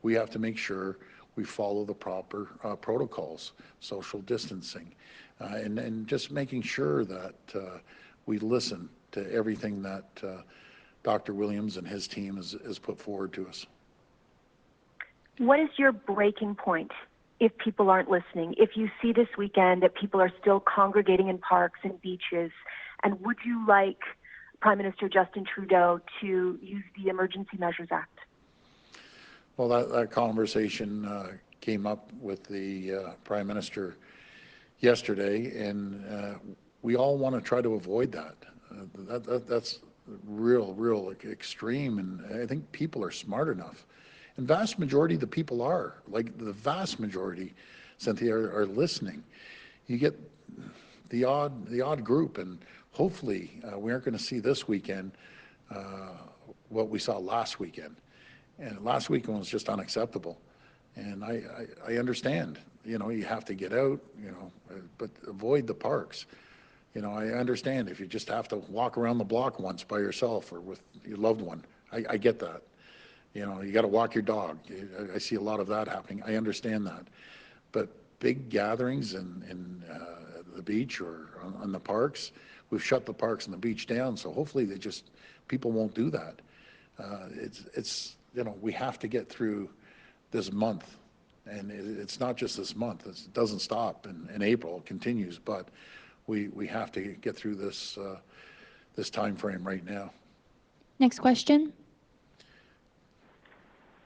we have to make sure we follow the proper protocols, social distancing, and just making sure that we listen to everything that Dr. Williams and his team has put forward to us. What is your breaking point if people aren't listening? If you see this weekend that people are still congregating in parks and beaches, and would you like Prime Minister Justin Trudeau to use the Emergency Measures Act? Well, that conversation came up with the Prime Minister yesterday, and we all want to try to avoid that. That's real extreme, and I think people are smart enough. And vast majority of the people are, like the vast majority, Cynthia, are listening. You get the odd group, and hopefully we aren't going to see this weekend what we saw last weekend. And last weekend was just unacceptable. And I understand, you have to get out, but avoid the parks. I understand if you just have to walk around the block once by yourself or with your loved one. I get that. You know, you got to walk your dog. I see a lot of that happening. I understand that. But big gatherings in the beach or on the parks, we've shut the parks and the beach down. So hopefully people won't do that. It's you know, we have to get through this month. And it's not just this month. It doesn't stop in April. It continues. But we have to get through this this time frame right now. Next question.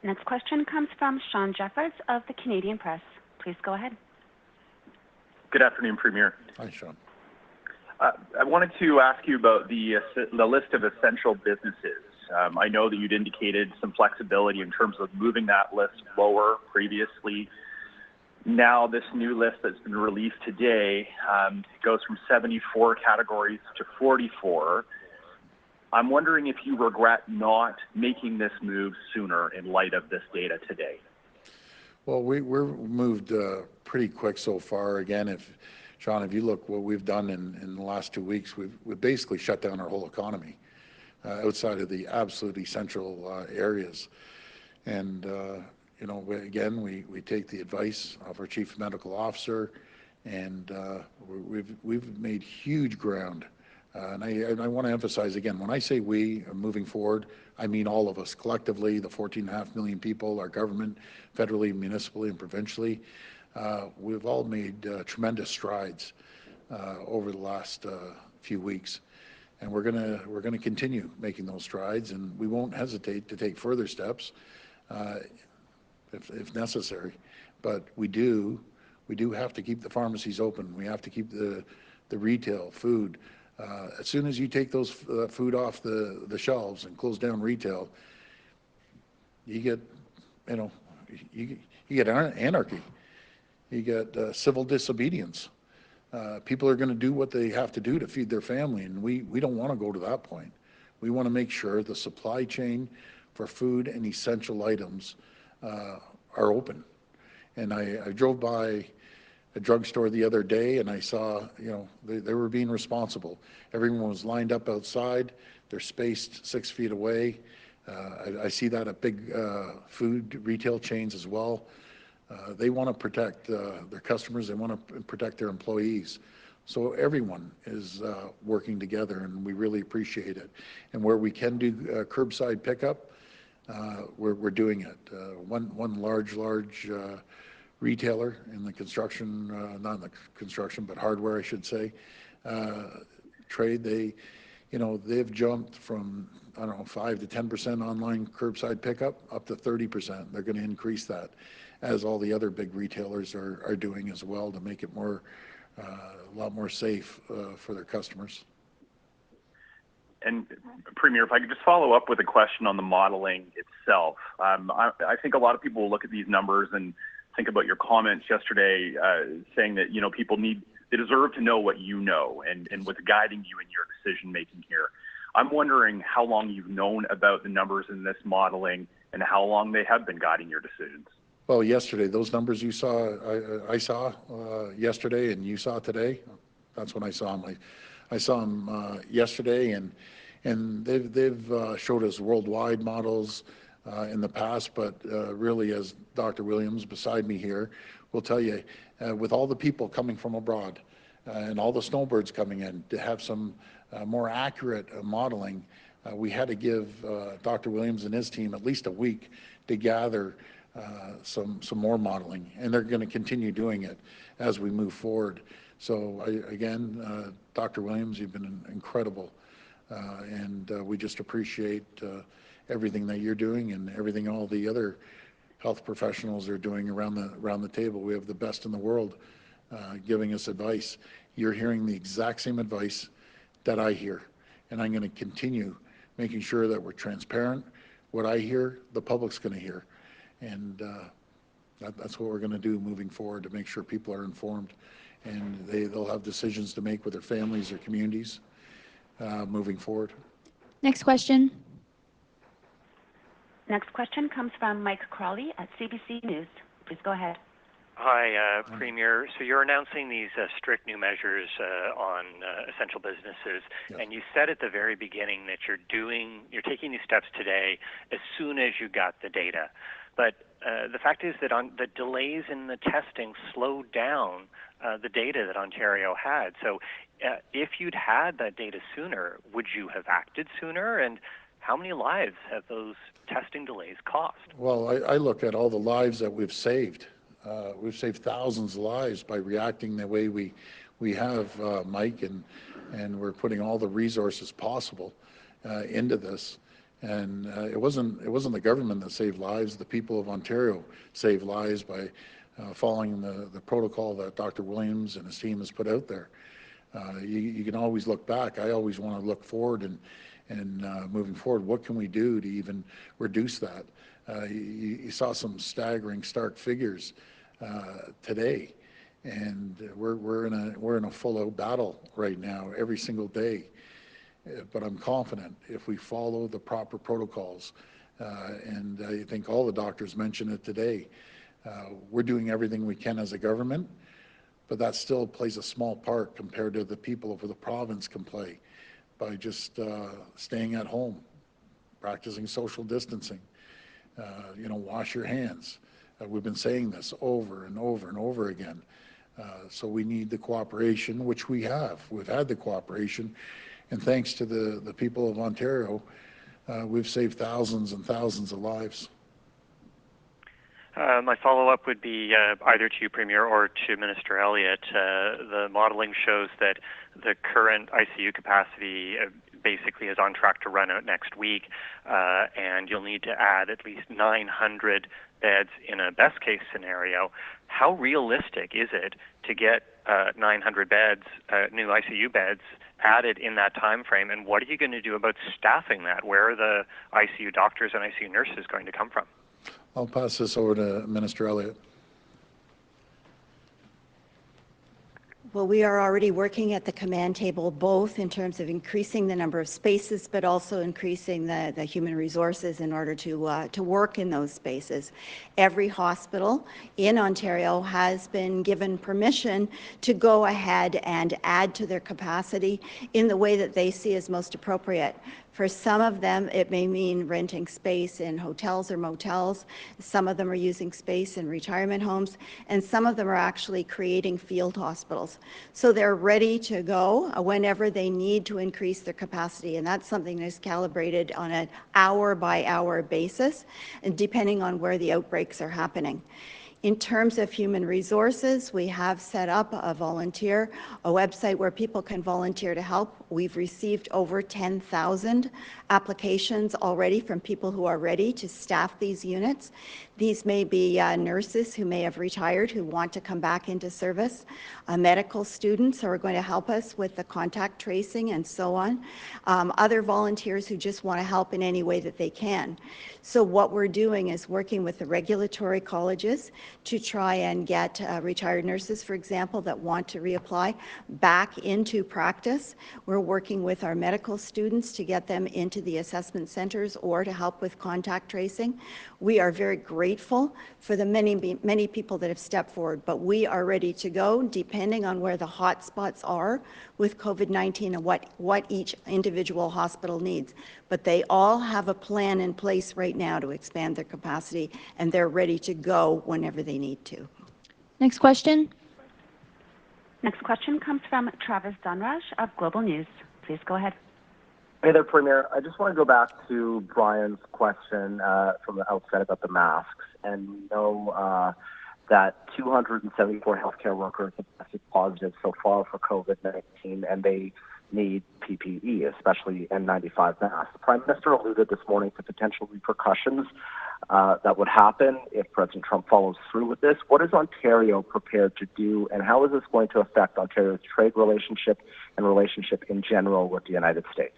Next question comes from Sean Jeffords of the Canadian Press. Please go ahead. Good afternoon, Premier. Hi, Sean. I wanted to ask you about the list of essential businesses. I know that you'd indicated some flexibility in terms of moving that list lower previously. Now this new list that's been released today goes from 74 categories to 44. I'm wondering if you regret not making this move sooner in light of this data today. Well, we're moved pretty quick so far. Again, Sean, if you look what we've done in the last 2 weeks, we've basically shut down our whole economy outside of the absolute essential areas. And, you know, again, we take the advice of our chief medical officer, and we've made huge ground. And I want to emphasize again, when I say we are moving forward, I mean all of us collectively, the 14.5 million people, our government, federally, municipally, and provincially. We've all made tremendous strides over the last few weeks, and we're gonna continue making those strides, and we won't hesitate to take further steps if necessary. But we do have to keep the pharmacies open. We have to keep the retail, food. As soon as you take those food off the shelves and close down retail, you get, you know, you get anarchy. You get civil disobedience. People are going to do what they have to do to feed their family, and we don't want to go to that point. We want to make sure the supply chain for food and essential items are open. And I drove by a drugstore the other day, and I saw, you know, they were being responsible. Everyone was lined up outside. They're spaced 6 feet away. I see that at big food retail chains as well. They want to protect their customers. They want to protect their employees. So everyone is working together, and we really appreciate it. And where we can do curbside pickup, we're doing it. One large retailer in the construction, not in the construction, but hardware, I should say, trade, they've jumped from, I don't know, 5 to 10% online curbside pickup up to 30%. They're going to increase that, as all the other big retailers are doing as well, to make it a lot more safe for their customers. And Premier, if I could just follow up with a question on the modeling itself. I think a lot of people will look at these numbers and think about your comments yesterday saying that, people they deserve to know what you know and what's guiding you in your decision making here. I'm wondering how long you've known about the numbers in this modeling and how long they have been guiding your decisions. Well, yesterday, those numbers you saw, I saw yesterday and you saw today, that's when I saw them. I saw them yesterday, and they've showed us worldwide models in the past, but really, as Dr. Williams beside me here will tell you, with all the people coming from abroad and all the snowbirds coming in, to have some more accurate modeling, we had to give Dr. Williams and his team at least a week to gather some more modeling, and they're going to continue doing it as we move forward. So again, Dr. Williams, you've been incredible, and we just appreciate everything that you're doing and everything all the other health professionals are doing around the table. We have the best in the world giving us advice. You're hearing the exact same advice that I hear, and I'm going to continue making sure that we're transparent. What I hear, the public's going to hear, and that's what we're going to do moving forward, to make sure people are informed, and they'll have decisions to make with their families or communities moving forward. Next question. Next question comes from Mike Crawley at CBC News. Please go ahead. Hi, Premier. So you're announcing these strict new measures on essential businesses, and you said at the very beginning that you're taking these steps today as soon as you got the data. But the fact is that the delays in the testing slowed down the data that Ontario had. So if you'd had that data sooner, would you have acted sooner? And how many lives have those testing delays cost? Well, I look at all the lives that we've saved. We've saved thousands of lives by reacting the way we have, Mike, and we're putting all the resources possible into this. And it wasn't the government that saved lives. The people of Ontario saved lives by following the protocol that Dr. Williams and his team has put out there. You can always look back. I always want to look forward and moving forward, what can we do to even reduce that? You saw some staggering, stark figures today, and we're in a full-out battle right now every single day. But I'm confident if we follow the proper protocols, and I think all the doctors mentioned it today, we're doing everything we can as a government, but that still plays a small part compared to the people of the province can play by just staying at home, practicing social distancing, wash your hands. We've been saying this over and over and over again. So we need the cooperation, which we have. We've had the cooperation. And thanks to the people of Ontario, we've saved thousands and thousands of lives. My follow-up would be either to you, Premier, or to Minister Elliott. The modeling shows that the current ICU capacity basically is on track to run out next week, and you'll need to add at least 900 beds in a best-case scenario. How realistic is it to get 900 beds, new ICU beds, added in that time frame, and what are you going to do about staffing that? Where are the ICU doctors and ICU nurses going to come from? I'll pass this over to Minister Elliott. Well, we are already working at the command table, both in terms of increasing the number of spaces, but also increasing the human resources in order to work in those spaces. Every hospital in Ontario has been given permission to go ahead and add to their capacity in the way that they see as most appropriate. For some of them, it may mean renting space in hotels or motels. Some of them are using space in retirement homes, and some of them are actually creating field hospitals. So they're ready to go whenever they need to increase their capacity, and that's something that's calibrated on an hour-by-hour basis, and depending on where the outbreaks are happening. In terms of human resources, we have set up a website where people can volunteer to help. We've received over 10,000 applications already from people who are ready to staff these units. These may be nurses who may have retired who want to come back into service, medical students who are going to help us with the contact tracing and so on, other volunteers who just want to help in any way that they can. So what we're doing is working with the regulatory colleges to try and get retired nurses, for example, that want to reapply back into practice. We're working with our medical students to get them into the assessment centers or to help with contact tracing. We are very grateful for the many people that have stepped forward, but we are ready to go depending on where the hot spots are with COVID-19 and what each individual hospital needs. But they all have a plan in place right now to expand their capacity, and they're ready to go whenever they need to. Next question. Next question comes from Travis Dunraj of Global News. Please go ahead. Hey there, Premier. I just want to go back to Brian's question from the outset about the masks. And we know that 274 healthcare workers have tested positive so far for COVID-19, and they need PPE, especially N95 masks. The Prime Minister alluded this morning to potential repercussions that would happen if President Trump follows through with this. What is Ontario prepared to do, and how is this going to affect Ontario's trade relationship and relationship in general with the United States?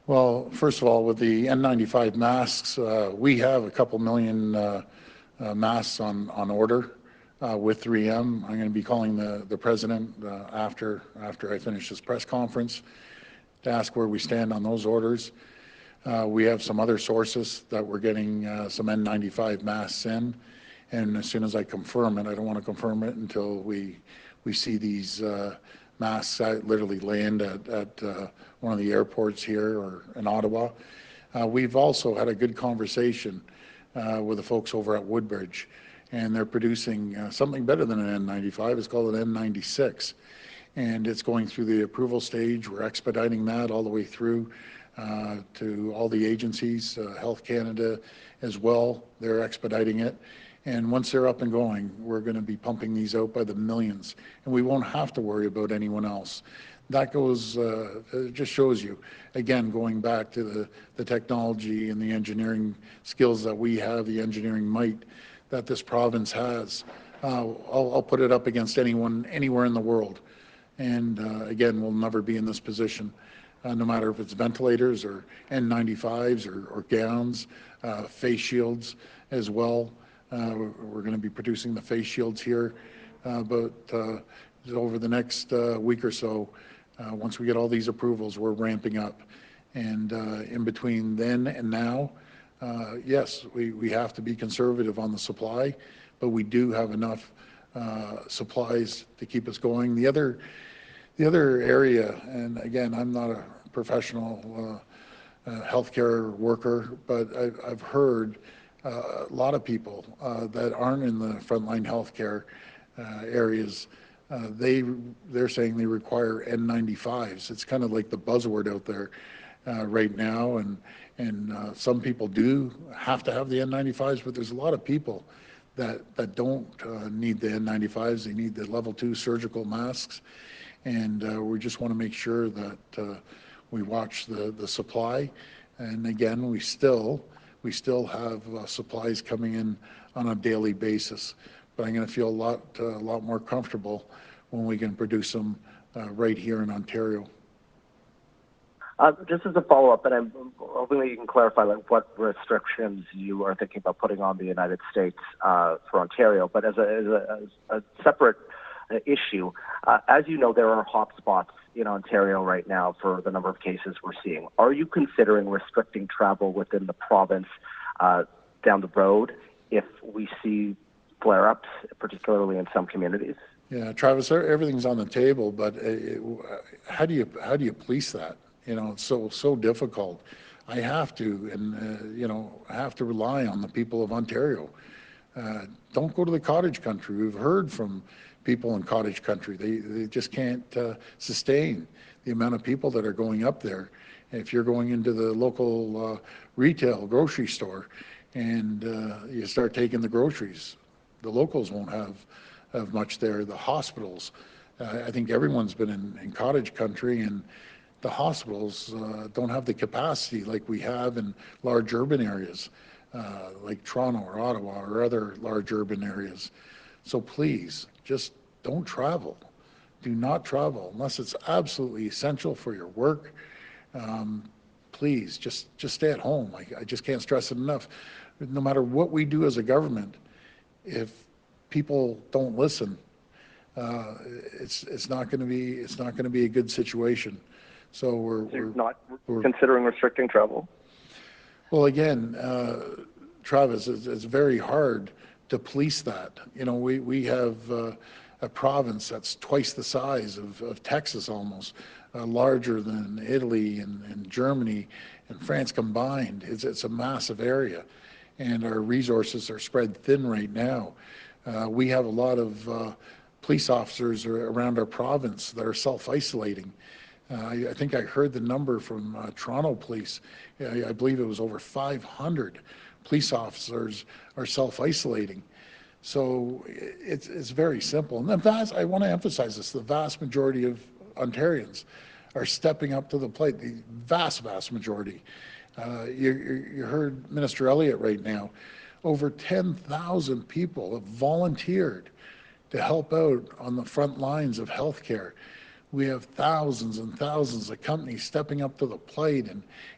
Well, first of all, with the N95 masks, we have a couple million masks on order with 3M. I'm going to be calling the president after I finish this press conference to ask where we stand on those orders. We have some other sources that we're getting some N95 masks in, And as soon as I confirm it, I don't want to confirm it until we see these masks literally land at one of the airports here or in Ottawa. We've also had a good conversation with the folks over at Woodbridge, and they're producing something better than an N95. It's called an N96, and it's going through the approval stage. We're expediting that all the way through to all the agencies, Health Canada as well. They're expediting it. And once they're up and going, we're going to be pumping these out by the millions, and we won't have to worry about anyone else. That goes, it just shows you, again, going back to the technology and the engineering skills that we have, the engineering might that this province has. I'll put it up against anyone, anywhere in the world. And again, we'll never be in this position, no matter if it's ventilators or N95s or gowns, face shields as well. We're going to be producing the face shields here, but over the next week or so, once we get all these approvals, we're ramping up. And in between then and now, yes, we have to be conservative on the supply, but we do have enough supplies to keep us going. The other area, and again, I'm not a professional healthcare worker, but I've heard a lot of people that aren't in the frontline healthcare areas, they're saying they require N95s. It's kind of like the buzzword out there right now, and some people do have to have the N95s, but there's a lot of people that don't need the N95s. They need the level 2 surgical masks, and we just want to make sure that we watch the supply. And again, we still have supplies coming in on a daily basis, but I'm going to feel a lot more comfortable when we can produce them right here in Ontario. Just as a follow-up, and I'm hoping that you can clarify what restrictions you are thinking about putting on the United States for Ontario. But as a separate issue, as you know, there are hotspots in Ontario right now for the number of cases we're seeing. Are you considering restricting travel within the province down the road if we see flare-ups, particularly in some communities? Yeah, Travis, everything's on the table, but how do you police that? You know, it's so difficult. I have to, and I have to rely on the people of Ontario. Don't go to the cottage country. We've heard from people in cottage country. They just can't sustain the amount of people that are going up there. If you're going into the local retail grocery store and you start taking the groceries, the locals won't have much there. The hospitals, I think everyone's been in cottage country, and the hospitals don't have the capacity like we have in large urban areas like Toronto or Ottawa or other large urban areas. So please, just don't travel. Do not travel unless it's absolutely essential for your work. Please, just stay at home. I just can't stress it enough. No matter what we do as a government, if people don't listen, it's not going to be a good situation. So we're not considering restricting travel. Well, again, Travis, it's very hard to police that. You know, we have a province that's twice the size of Texas, almost larger than Italy and Germany and France combined. It's a massive area, and our resources are spread thin right now. We have a lot of police officers around our province that are self-isolating. I think I heard the number from Toronto Police. I believe it was over 500 police officers are self-isolating. So it's very simple. And I want to emphasize this, the vast majority of Ontarians are stepping up to the plate, the vast majority. You heard Minister Elliott right now. Over 10,000 people have volunteered to help out on the front lines of healthcare. We have thousands and thousands of companies stepping up to the plate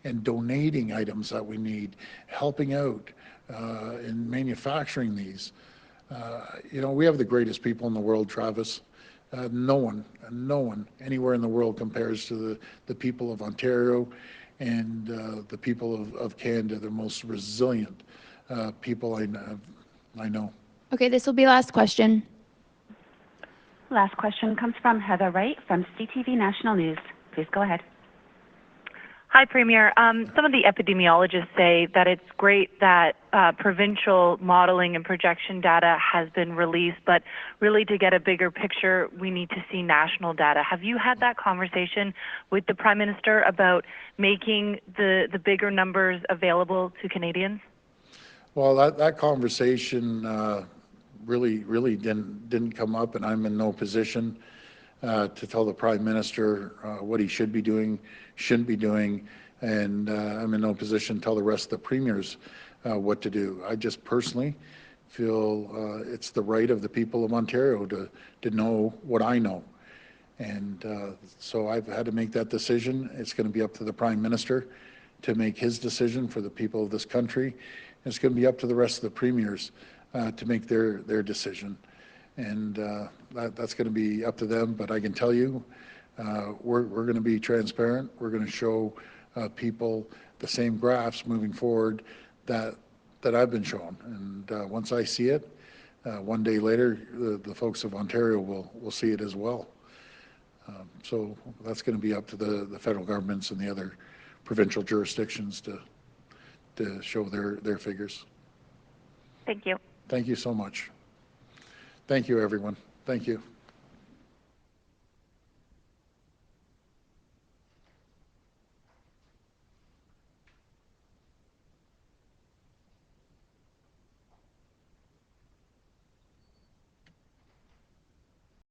and donating items that we need, helping out in manufacturing these. We have the greatest people in the world, Travis. No one anywhere in the world compares to the people of Ontario and the people of Canada, the most resilient people I know. Okay, this will be last question. Last question comes from Heather Wright from CTV National News. Please go ahead. Hi, Premier. Some of the epidemiologists say that it's great that provincial modeling and projection data has been released, but really to get a bigger picture, we need to see national data. Have you had that conversation with the Prime Minister about making the bigger numbers available to Canadians? Well, that conversation really didn't come up, and I'm in no position to tell the Prime Minister what he should be doing, shouldn't be doing, and I'm in no position to tell the rest of the premiers what to do. I just personally feel it's the right of the people of Ontario to know what I know. And so I've had to make that decision. It's going to be up to the Prime Minister to make his decision for the people of this country. It's going to be up to the rest of the premiers to make their decision. And that's going to be up to them. But I can tell you, we're going to be transparent. We're going to show people the same graphs moving forward that I've been shown. And once I see it, one day later, the folks of Ontario will see it as well. So that's going to be up to the federal governments and the other provincial jurisdictions to show their figures. Thank you. Thank you so much. Thank you, everyone. Thank you.